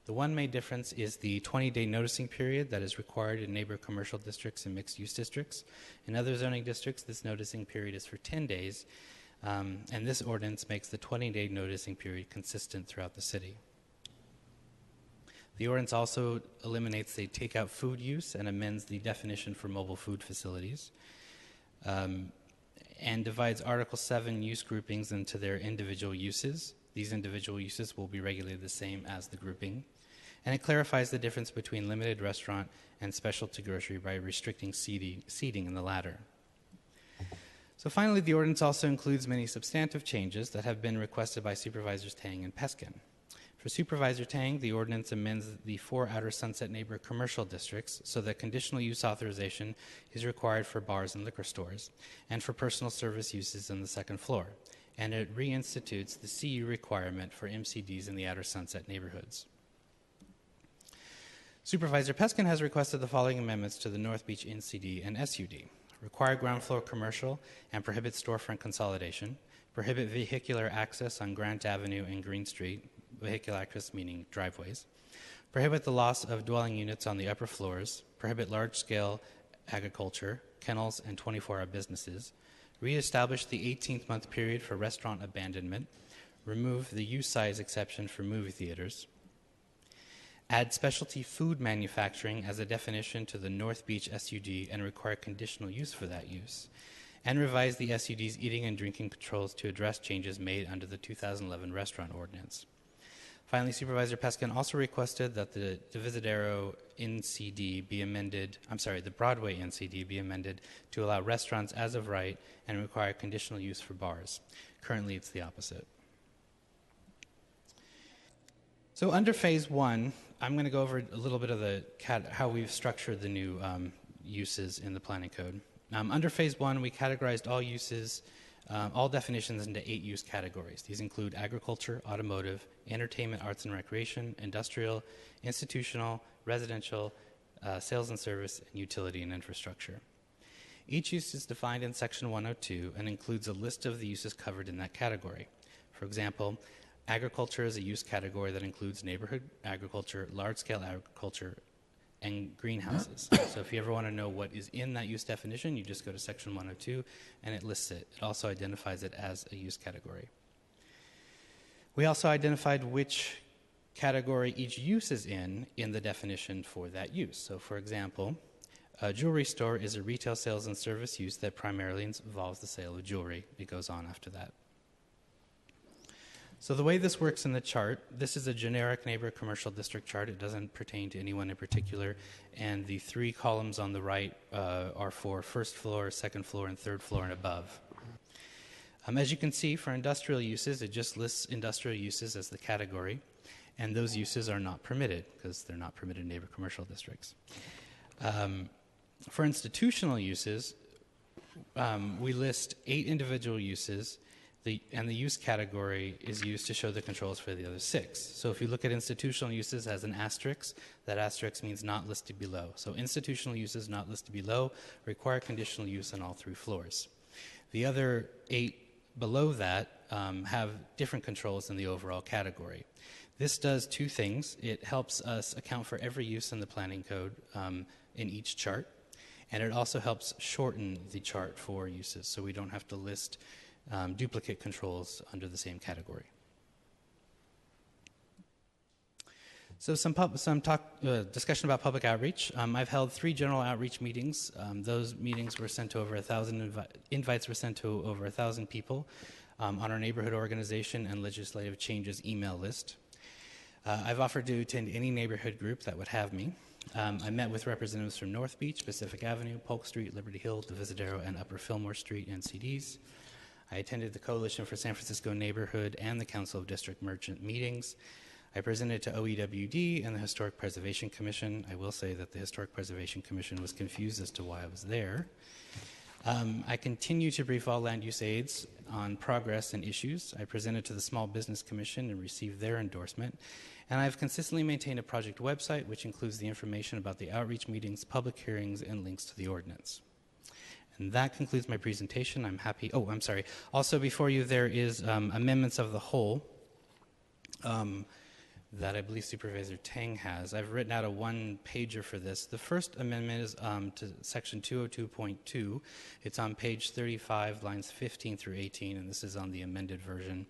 The one main difference is the 20-day noticing period that is required in neighborhood commercial districts and mixed-use districts. In other zoning districts, this noticing period is for 10 days, and this ordinance makes the 20-day noticing period consistent throughout the city. The ordinance also eliminates the takeout food use and amends the definition for mobile food facilities, and divides Article 7 use groupings into their individual uses. These individual uses will be regulated the same as the grouping. And it clarifies the difference between limited restaurant and specialty grocery by restricting seating in the latter. So finally, the ordinance also includes many substantive changes that have been requested by Supervisors Tang and Peskin. For Supervisor Tang, the ordinance amends the 4 outer Sunset neighborhood commercial districts so that conditional use authorization is required for bars and liquor stores and for personal service uses on the 2nd floor. And it reinstitutes the CU requirement for MCDs in the outer Sunset neighborhoods. Supervisor Peskin has requested the following amendments to the North Beach NCD and SUD. Require ground floor commercial and prohibit storefront consolidation. Prohibit vehicular access on Grant Avenue and Green Street, vehicular access meaning driveways. Prohibit the loss of dwelling units on the upper floors. Prohibit large-scale agriculture, kennels, and 24-hour businesses. Reestablish the 18th-month period for restaurant abandonment. Remove the use size exception for movie theaters. Add specialty food manufacturing as a definition to the North Beach SUD and require conditional use for that use. And revise the SUD's eating and drinking controls to address changes made under the 2011 restaurant ordinance. Finally, Supervisor Peskin also requested that the Divisadero NCD be amended, the Broadway NCD be amended to allow restaurants as of right and require conditional use for bars. Currently, it's the opposite. So under Phase 1, I'm going to go over a little bit of how we've structured the new uses in the planning code. Under Phase 1, we categorized all uses, all definitions into 8 use categories. These include agriculture, automotive, entertainment, arts and recreation, industrial, institutional, residential, sales and service, and utility and infrastructure. Each use is defined in Section 102 and includes a list of the uses covered in that category. For example, agriculture is a use category that includes neighborhood agriculture, large-scale agriculture, and greenhouses. So if you ever want to know what is in that use definition, you just go to Section 102 and it lists it. It also identifies it as a use category. We also identified which category each use is in the definition for that use. So for example, a jewelry store is a retail sales and service use that primarily involves the sale of jewelry. It goes on after that. So the way this works in the chart, this is a generic neighborhood commercial district chart. It doesn't pertain to anyone in particular. And the 3 columns on the right are for 1st floor, 2nd floor, and 3rd floor and above. As you can see, for industrial uses, it just lists industrial uses as the category. And those uses are not permitted because they're not permitted in neighborhood commercial districts. For institutional uses, we list 8 individual uses. And the use category is used to show the controls for the other 6. So if you look at institutional uses as an asterisk, that asterisk means not listed below. So institutional uses not listed below require conditional use on all 3 floors. The other 8 below that have different controls in the overall category. This does 2 things. It helps us account for every use in the planning code in each chart, and it also helps shorten the chart for uses so we don't have to list duplicate controls under the same category. So some discussion about public outreach. I've held 3 general outreach meetings. Those meetings were sent to over 1,000 invites were sent to over 1,000 people on our neighborhood organization and legislative changes email list. I've offered to attend any neighborhood group that would have me. I met with representatives from North Beach, Pacific Avenue, Polk Street, Liberty Hill, Divisadero, and Upper Fillmore Street NCDs. I attended the Coalition for San Francisco Neighborhood and the Council of District Merchant meetings. I presented to OEWD and the Historic Preservation Commission. I will say that the Historic Preservation Commission was confused as to why I was there. I continue to brief all land use aides on progress and issues. I presented to the Small Business Commission and received their endorsement. And I've consistently maintained a project website which includes the information about the outreach meetings, public hearings, and links to the ordinance. And that concludes my presentation. I'm happy. Oh, I'm sorry. Also, before you, there is amendments of the whole that I believe Supervisor Tang has. I've written out a 1-pager for this. The first amendment is to Section 202.2. It's on page 35, lines 15 through 18, and this is on the amended version.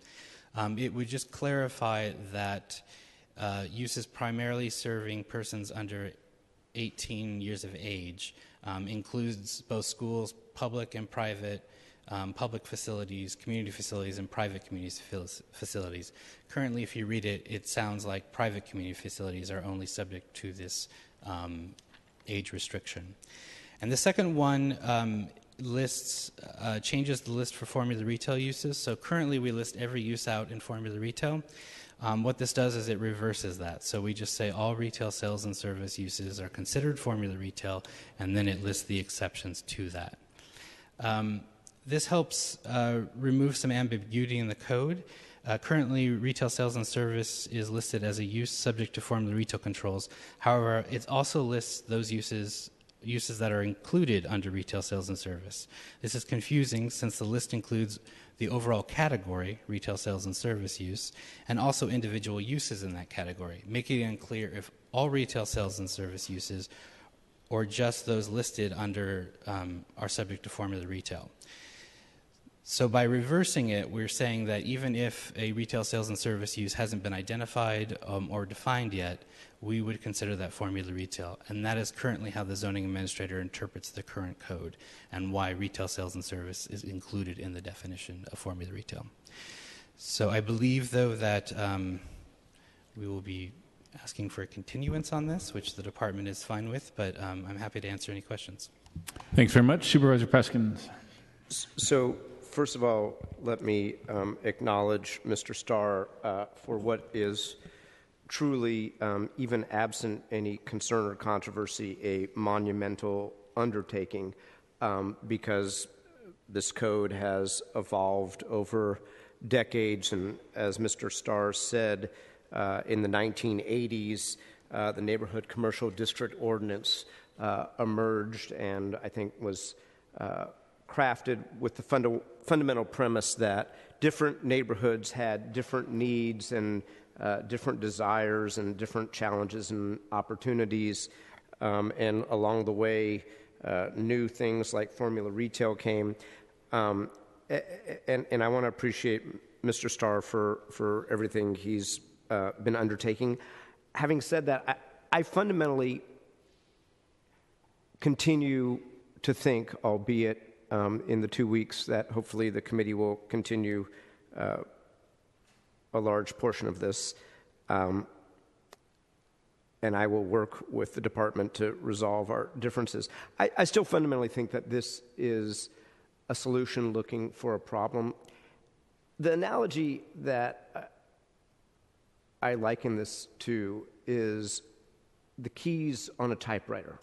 It would just clarify that uses primarily serving persons under 18 years of age includes both schools, public and private, public facilities, community facilities, and private community facilities. Currently, if you read it, it sounds like private community facilities are only subject to this age restriction. And the second one changes the list for formula retail uses. So currently, we list every use out in formula retail. What this does is it reverses that. So we just say all retail sales and service uses are considered formula retail, and then it lists the exceptions to that. This helps remove some ambiguity in the code. Currently, retail sales and service is listed as a use subject to formula retail controls. However, it also lists those uses that are included under retail sales and service. This is confusing since the list includes the overall category, retail sales and service use, and also individual uses in that category, making it unclear if all retail sales and service uses or just those listed under are subject to formula retail. So by reversing it, we're saying that even if a retail sales and service use hasn't been identified or defined yet, we would consider that formula retail. And that is currently how the zoning administrator interprets the current code and why retail sales and service is included in the definition of formula retail. So I believe, though, that we will be asking for a continuance on this, which the department is fine with, but I'm happy to answer any questions. Thanks very much. Supervisor Peskins. So, first of all, let me acknowledge Mr. Starr for what is truly, even absent any concern or controversy, a monumental undertaking because this code has evolved over decades. And as Mr. Starr said, in the 1980s, the Neighborhood Commercial District Ordinance emerged and I think was crafted with the fundamental premise that different neighborhoods had different needs and different desires and different challenges and opportunities. And along the way, new things like formula retail came. And I want to appreciate Mr. Starr for everything he's been undertaking. Having said that, I fundamentally continue to think, albeit in the 2 weeks that hopefully the committee will continue a large portion of this, and I will work with the department to resolve our differences. I still fundamentally think that this is a solution looking for a problem. The analogy that I liken this to is the keys on a typewriter.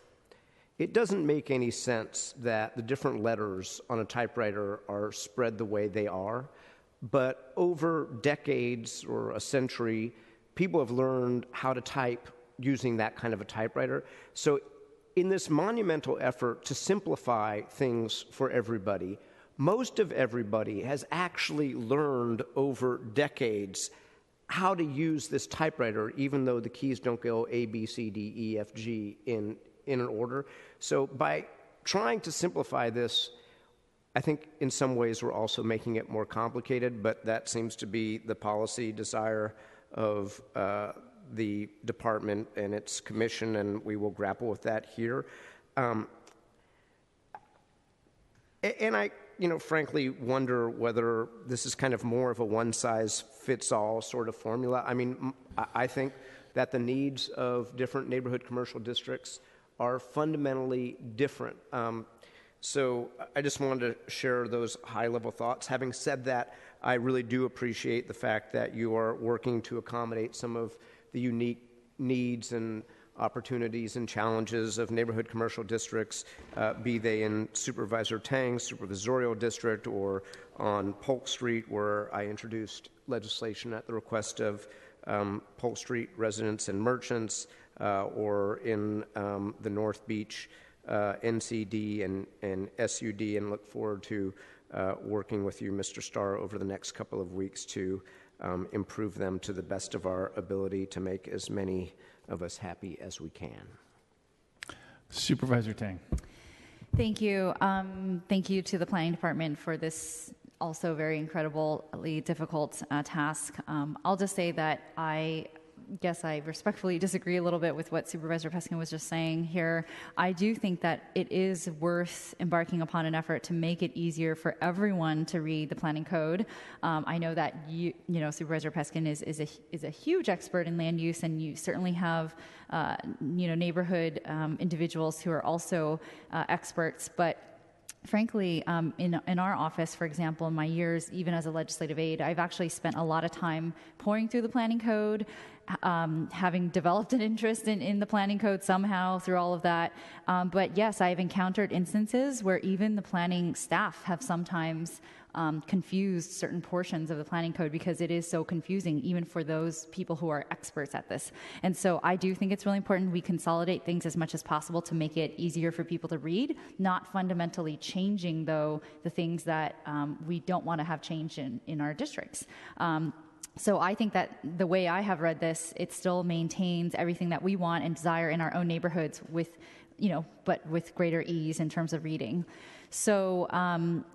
It doesn't make any sense that the different letters on a typewriter are spread the way they are, but over decades or a century, people have learned how to type using that kind of a typewriter. So in this monumental effort to simplify things for everybody, most of everybody has actually learned over decades how to use this typewriter, even though the keys don't go A, B, C, D, E, F, G in an order. So by trying to simplify this, I think in some ways we're also making it more complicated, but that seems to be the policy desire of the department and its commission, and we will grapple with that here. And I, frankly wonder whether this is kind of more of a one-size-fits-all sort of formula. I mean, I think that the needs of different neighborhood commercial districts are fundamentally different. So I just wanted to share those high-level thoughts. Having said that, I really do appreciate the fact that you are working to accommodate some of the unique needs and opportunities and challenges of neighborhood commercial districts, be they in Supervisor Tang's supervisorial district or on Polk Street, where I introduced legislation at the request of Polk Street residents and merchants, or in the North Beach NCD and SUD, and look forward to working with you, Mr. Starr, over the next couple of weeks to improve them to the best of our ability to make as many of us happy as we can. Supervisor Tang. Thank you. Thank you to the Planning Department for this also very incredibly difficult task. I'll just say that I guess I respectfully disagree a little bit with what Supervisor Peskin was just saying here. I do think that it is worth embarking upon an effort to make it easier for everyone to read the planning code. I know that Supervisor Peskin is a huge expert in land use, and you certainly have neighborhood individuals who are also experts, but frankly, in our office, for example, in my years, even as a legislative aide, I've actually spent a lot of time pouring through the planning code, having developed an interest in the planning code somehow through all of that. But yes, I've encountered instances where even the planning staff have sometimes confused certain portions of the planning code because it is so confusing, even for those people who are experts at this. And so I do think it's really important we consolidate things as much as possible to make it easier for people to read, not fundamentally changing, though, the things that we don't want to have changed in our districts. So I think that the way I have read this, it still maintains everything that we want and desire in our own neighborhoods but with greater ease in terms of reading. So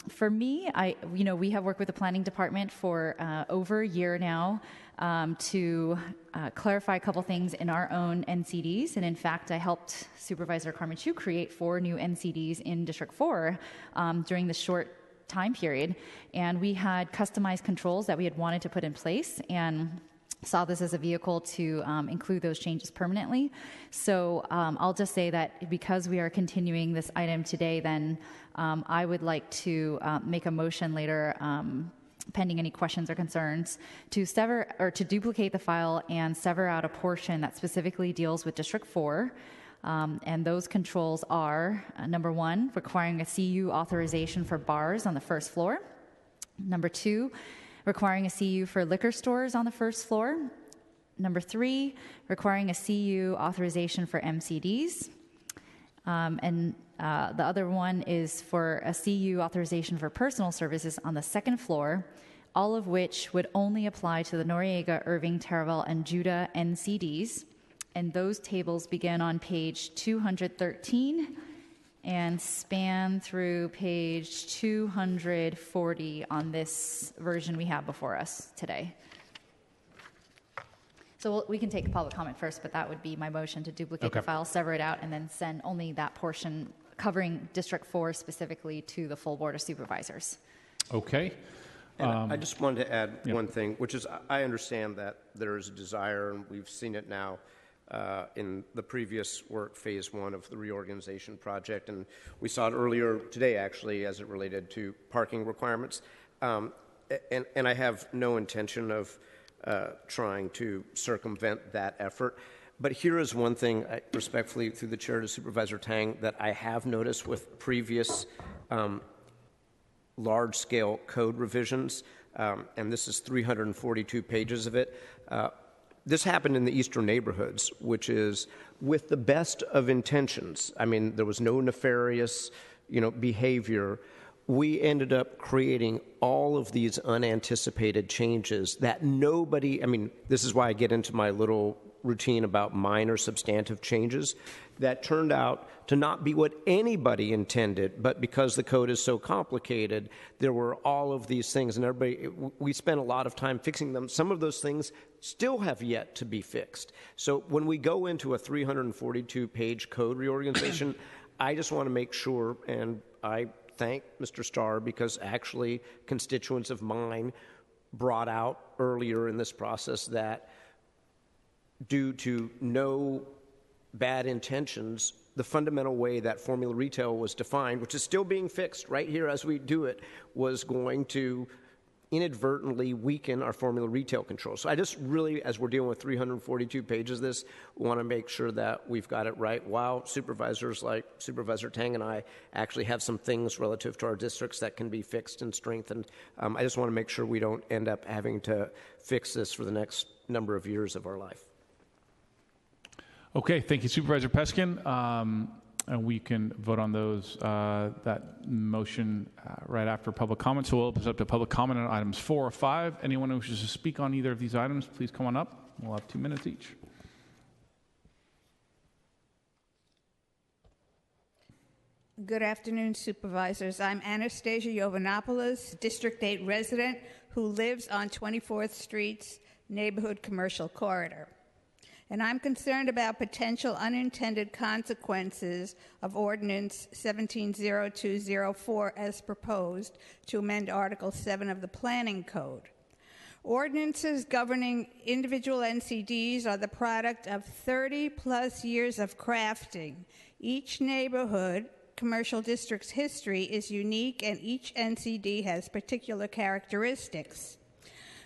for me, we have worked with the planning department for over a year now to clarify a couple things in our own NCDs. And in fact, I helped Supervisor Carmen Chu create 4 new NCDs in District 4 during the short time period. And we had customized controls that we had wanted to put in place, and saw this as a vehicle to include those changes permanently. So I'll just say that because we are continuing this item today, then I would like to make a motion later, pending any questions or concerns, to sever or to duplicate the file and sever out a portion that specifically deals with District 4. And those controls are, number 1, requiring a CU authorization for bars on the first floor. Number 2, requiring a CU for liquor stores on the first floor. Number 3, requiring a CU authorization for MCDs. And the other one is for a CU authorization for personal services on the second floor, all of which would only apply to the Noriega, Irving, Taraval, and Judah NCDs. And those tables begin on page 213 and span through page 240 on this version we have before us today. So we can take public comment first, but that would be my motion to duplicate the file, sever it out, and then send only that portion covering District 4 specifically to the full Board of Supervisors. Okay. I just wanted to add one thing, which is I understand that there is a desire, and we've seen it now, in the previous work, phase 1 of the reorganization project, and we saw it earlier today, actually, as it related to parking requirements. And I have no intention of trying to circumvent that effort. But here is one thing, respectfully, through the chair to Supervisor Tang, that I have noticed with previous large-scale code revisions, and this is 342 pages of it. This happened in the eastern neighborhoods, which is with the best of intentions. I mean, there was no nefarious, behavior, we ended up creating all of these unanticipated changes that nobody, I mean, this is why I get into my little routine about minor substantive changes that turned out to not be what anybody intended, but because the code is so complicated, there were all of these things, and we spent a lot of time fixing them. Some of those things still have yet to be fixed. So when we go into a 342-page code reorganization, I just want to make sure, and I thank Mr. Starr, because actually constituents of mine brought out earlier in this process that due to no bad intentions, the fundamental way that formula retail was defined, which is still being fixed right here as we do it, was going to inadvertently weaken our formula retail control. So I just really, as we're dealing with 342 pages of this, want to make sure that we've got it right, while supervisors like Supervisor Tang and I actually have some things relative to our districts that can be fixed and strengthened. I just want to make sure we don't end up having to fix this for the next number of years of our life. Okay, thank you, Supervisor Peskin. And we can vote on those, that motion right after public comment. So we'll open this up to public comment on items 4 or 5. Anyone who wishes to speak on either of these items, please come on up. We'll have 2 minutes each. Good afternoon, Supervisors. I'm Anastasia Yovanopoulos, District 8 resident who lives on 24th Street's neighborhood commercial corridor. And I'm concerned about potential unintended consequences of Ordinance 170204 as proposed to amend Article 7 of the Planning Code. Ordinances governing individual NCDs are the product of 30-plus years of crafting. Each neighborhood commercial district's history is unique, and each NCD has particular characteristics.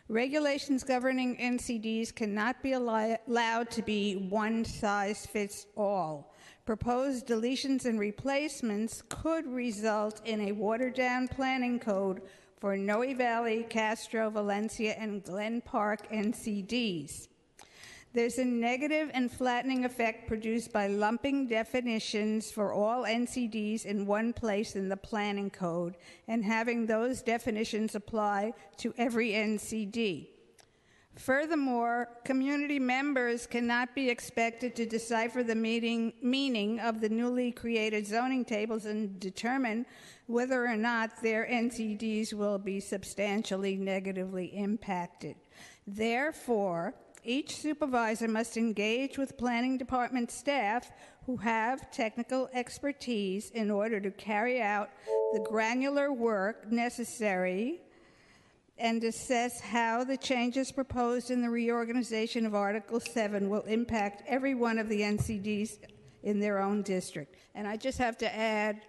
Regulations governing NCDs cannot be allowed to be one size fits all. Proposed deletions and replacements could result in a watered-down planning code for Noe Valley, Castro, Valencia, and Glen Park NCDs. There's a negative and flattening effect produced by lumping definitions for all NCDs in one place in the planning code and having those definitions apply to every NCD. Furthermore, community members cannot be expected to decipher the meaning of the newly created zoning tables and determine whether or not their NCDs will be substantially negatively impacted. Therefore, each supervisor must engage with planning department staff who have technical expertise in order to carry out the granular work necessary and assess how the changes proposed in the reorganization of Article 7 will impact every one of the NCDs in their own district. And I just have to add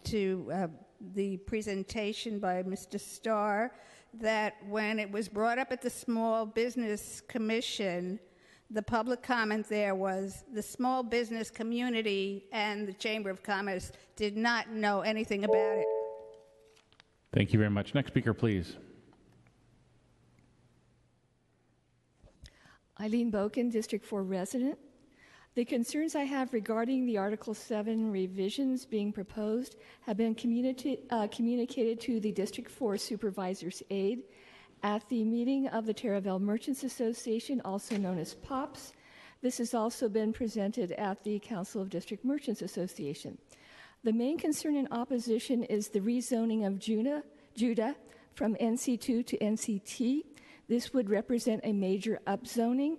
to the presentation by Mr. Starr that when it was brought up at the Small Business Commission, the public comment there was the small business community and the Chamber of Commerce did not know anything about it. Thank you very much. Next speaker, please. Eileen Boken, District 4 resident. The concerns I have regarding the Article 7 revisions being proposed have been communicated to the District 4 Supervisor's Aide at the meeting of the Taraval Merchants Association, also known as POPS. This has also been presented at the Council of District Merchants Association. The main concern in opposition is the rezoning of Judah from NC2 to NCT. This would represent a major upzoning.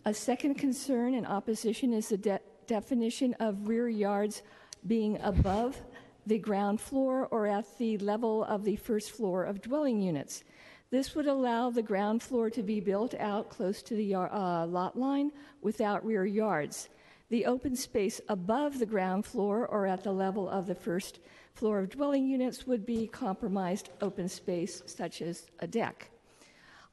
A second concern in opposition is the definition of rear yards being above the ground floor or at the level of the first floor of dwelling units. This would allow the ground floor to be built out close to the lot line without rear yards. The open space above the ground floor or at the level of the first floor of dwelling units would be compromised open space such as a deck.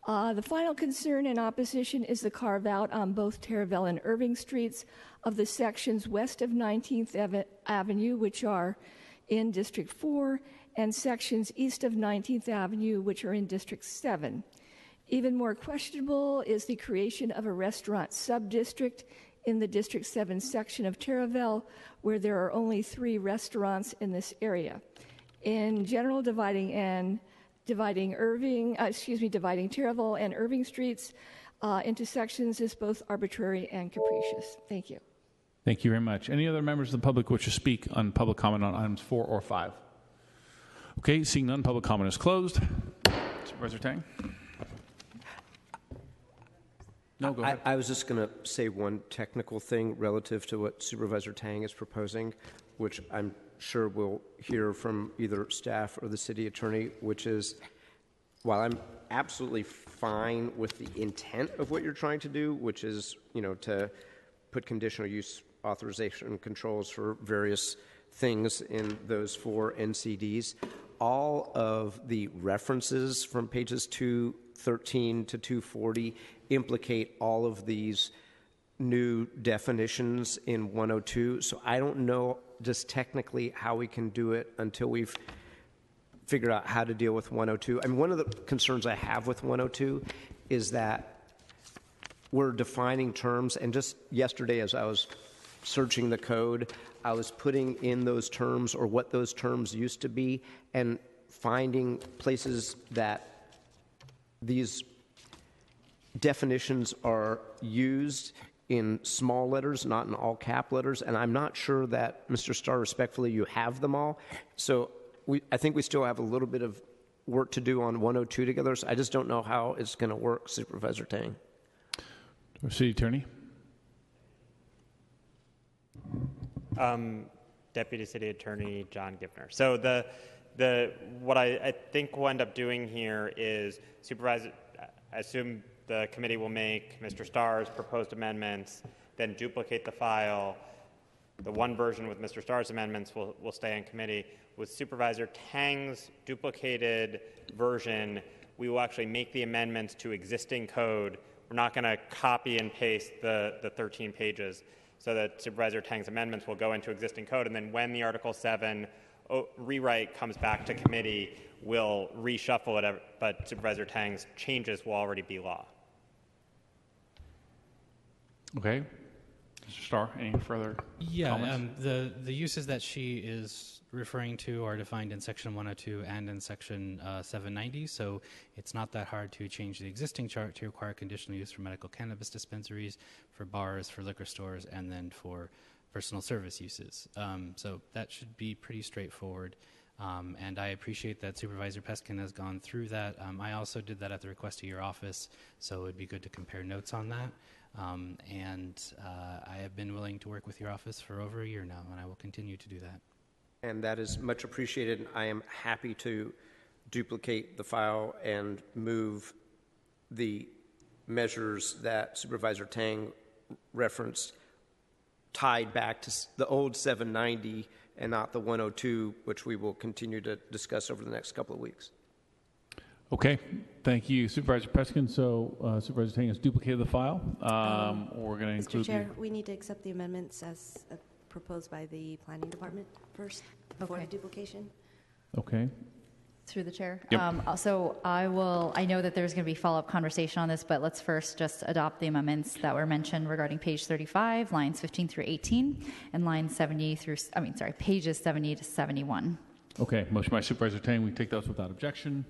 The final concern in opposition is the carve-out on both Taraval and Irving Streets of the sections west of 19th Avenue, which are in District 4, and sections east of 19th Avenue, which are in District 7. Even more questionable is the creation of a restaurant sub-district in the District 7 section of Taraval, where there are only 3 restaurants in this area. In general, dividing Taraval and Irving streets into sections is both arbitrary and capricious. Thank you. Thank you very much. Any other members of the public wish to speak on public comment on items 4 or 5? Okay, seeing none, public comment is closed. Supervisor Tang? No, go ahead. I was just going to say one technical thing relative to what Supervisor Tang is proposing, which I'm sure we'll hear from either staff or the city attorney, which is, while I'm absolutely fine with the intent of what you're trying to do, which is, to put conditional use authorization controls for various things in those 4 NCDs, all of the references from pages 213 to 240 implicate all of these new definitions in 102. So I don't know just technically how we can do it until we've figured out how to deal with 102. I mean, one of the concerns I have with 102 is that we're defining terms, and just yesterday as I was searching the code, I was putting in those terms or what those terms used to be and finding places that these definitions are used in small letters, not in all cap letters, and I'm not sure that, Mr. Starr, respectfully, you have them all. So I think we still have a little bit of work to do on 102 together, so I just don't know how it's going to work, Supervisor Tang. City Attorney? Deputy City Attorney John Givner. So what I think we'll end up doing here is Supervisor, I assume the committee will make Mr. Starr's proposed amendments, then duplicate the file. The one version with Mr. Starr's amendments will stay in committee. With Supervisor Tang's duplicated version, we will actually make the amendments to existing code. We're not going to copy and paste the 13 pages, so that Supervisor Tang's amendments will go into existing code, and then when the Article 7 rewrite comes back to committee, we'll reshuffle it, but Supervisor Tang's changes will already be law. Okay. Mr. Starr, any further comments? The uses that she is referring to are defined in Section 102 and in Section 790, so it's not that hard to change the existing chart to require conditional use for medical cannabis dispensaries, for bars, for liquor stores, and then for personal service uses. So that should be pretty straightforward. And I appreciate that Supervisor Peskin has gone through that. I also did that at the request of your office, so it would be good to compare notes on that. I have been willing to work with your office for over a year now, and I will continue to do that. And that is much appreciated. I am happy to duplicate the file and move the measures that Supervisor Tang referenced tied back to the old 790 and not the 102, which we will continue to discuss over the next couple of weeks. Okay, thank you, Supervisor Peskin. So Supervisor Tang has duplicated the file. We're going to include Mr. Chair, we need to accept the amendments as proposed by the Planning Department first before the duplication. Okay. Through the chair. Yep. So I know that there's going to be follow-up conversation on this, but let's first just adopt the amendments that were mentioned regarding page 35, lines 15 through 18, and pages 70 to 71. Okay, motion by Supervisor Tang. We take those without objection.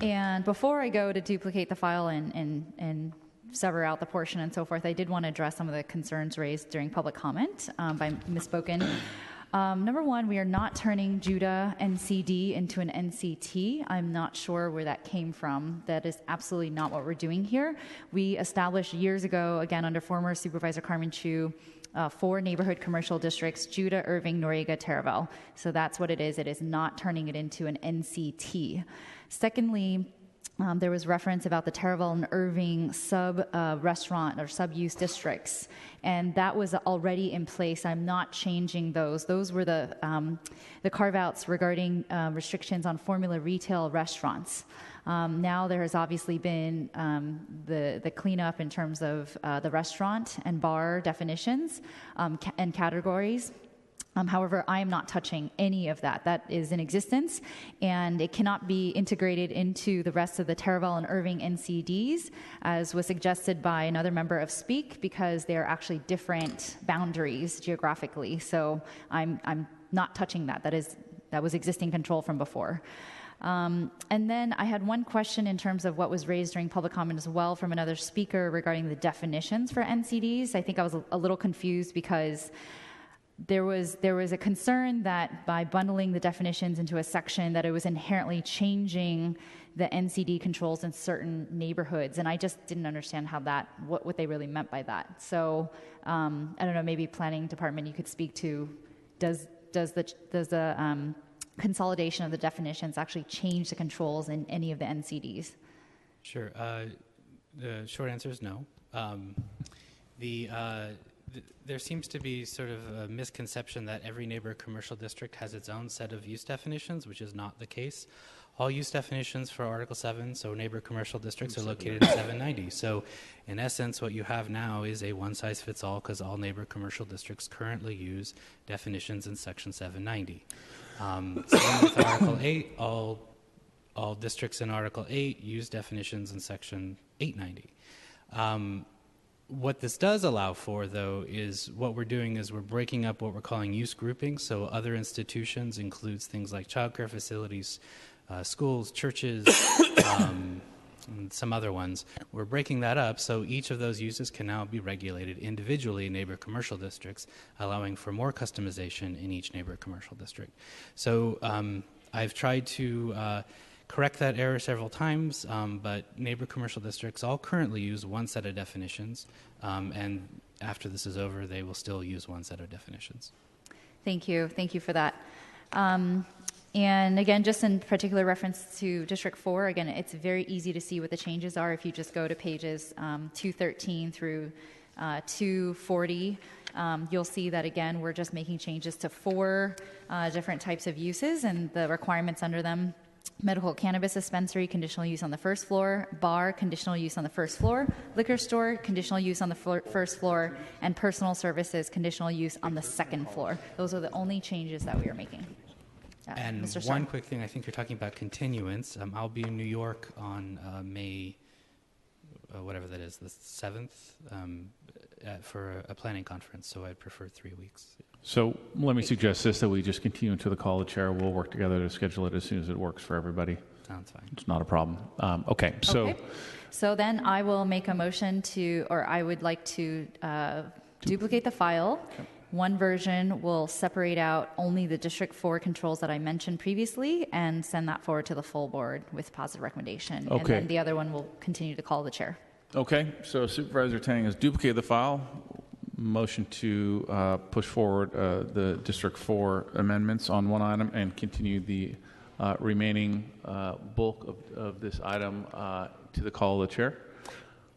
And before I go to duplicate the file and sever out the portion and so forth, I did want to address some of the concerns raised during public comment by Ms. Boken. Number one, we are not turning Judah NCD into an NCT. I'm not sure where that came from. That is absolutely not what we're doing here. We established years ago, again under former Supervisor Carmen Chu, 4 neighborhood commercial districts: Judah, Irving, Noriega, Taraval. So that's what it is. It is not turning it into an NCT. Secondly, there was reference about the Taraval and Irving sub-restaurant or sub-use districts, and that was already in place. I'm not changing those. Those were the carve-outs regarding restrictions on formula retail restaurants. Now there has obviously been the cleanup in terms of the restaurant and bar definitions and categories. However, I am not touching any of that. That is in existence, and it cannot be integrated into the rest of the Taraval and Irving NCDs, as was suggested by another member of SPEAK, because they are actually different boundaries geographically. So I'm not touching that. That was existing control from before. And then I had one question in terms of what was raised during public comment as well from another speaker regarding the definitions for NCDs. I think I was a little confused because there was a concern that by bundling the definitions into a section that it was inherently changing the NCD controls in certain neighborhoods, and I just didn't understand what they really meant by that. So I don't know, maybe planning department you could speak to, does the consolidation of the definitions actually change the controls in any of the NCDs? Sure. The short answer is no. There seems to be sort of a misconception that every neighborhood commercial district has its own set of use definitions, which is not the case. All use definitions for Article 7, so neighborhood commercial districts, are located in 790. So in essence, what you have now is a one-size-fits-all because all neighborhood commercial districts currently use definitions in Section 790. Same with Article 8, all districts in Article 8 use definitions in Section 890. What this does allow for, though, is what we're doing is we're breaking up what we're calling use groupings. So other institutions includes things like childcare facilities, schools, churches, and some other ones. We're breaking that up so each of those uses can now be regulated individually in neighborhood commercial districts, allowing for more customization in each neighborhood commercial district. So I've tried to correct that error several times, but neighborhood commercial districts all currently use one set of definitions, and after this is over, they will still use one set of definitions. Thank you. Thank you for that. And again, just in particular reference to District 4, again, it's very easy to see what the changes are if you just go to pages 213 through 240. You'll see that, again, we're just making changes to 4 different types of uses and the requirements under them. Medical cannabis dispensary, conditional use on the first floor. Bar, conditional use on the first floor. Liquor store, conditional use on the first floor. And personal services, conditional use on the second floor. Those are the only changes that we are making. And Mr. one Starr. quick thing, I think you're talking about continuance. I'll be in New York on May, whatever that is, the 7th, for a planning conference, so I'd prefer 3 weeks. So let me suggest this, that we just continue until the call of the chair. We'll work together to schedule it as soon as it works for everybody. Sounds fine. It's not a problem. Okay, so... Okay. So then I will make a motion I would like to duplicate the file. Okay. One version will separate out only the District 4 controls that I mentioned previously and send that forward to the full board with positive recommendation. Okay. And then the other one will continue to call the chair. Okay, so Supervisor Tang has duplicated the file. Motion to push forward the District 4 amendments on one item and continue the remaining bulk of this item to the call of the chair.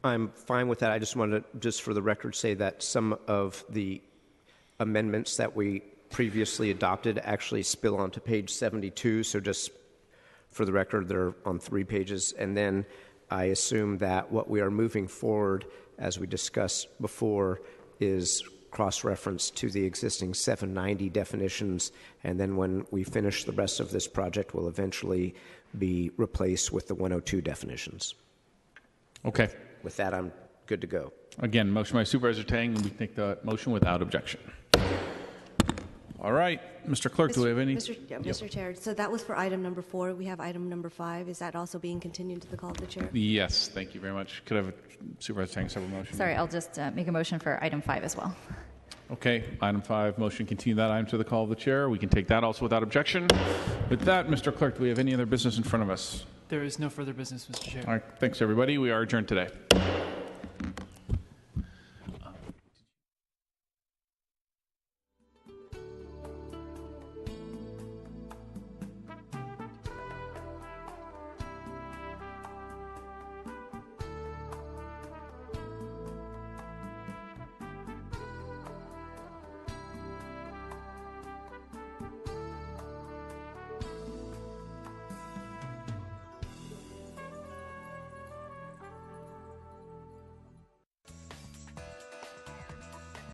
I'm fine with that. I just wanted to, just for the record, say that some of the amendments that we previously adopted actually spill onto page 72. So just for the record, they're on 3 pages. And then I assume that what we are moving forward, as we discussed before, is cross-reference to the existing 790 definitions. And then when we finish the rest of this project, will eventually be replaced with the 102 definitions. Okay. With that, I'm good to go. Again, motion by Supervisor Tang, and we take the motion without objection. All right. Mr. Clerk, do we have any? Mr. Chair, so that was for item number 4. We have item number 5. Is that also being continued to the call of the chair? Yes, thank you very much. Could I have Supervisor Tang several motions? Sorry, I'll just make a motion for item 5 as well. Okay, item 5, motion continue that item to the call of the chair. We can take that also without objection. With that, Mr. Clerk, do we have any other business in front of us? There is no further business, Mr. Chair. All right, thanks everybody. We are adjourned today.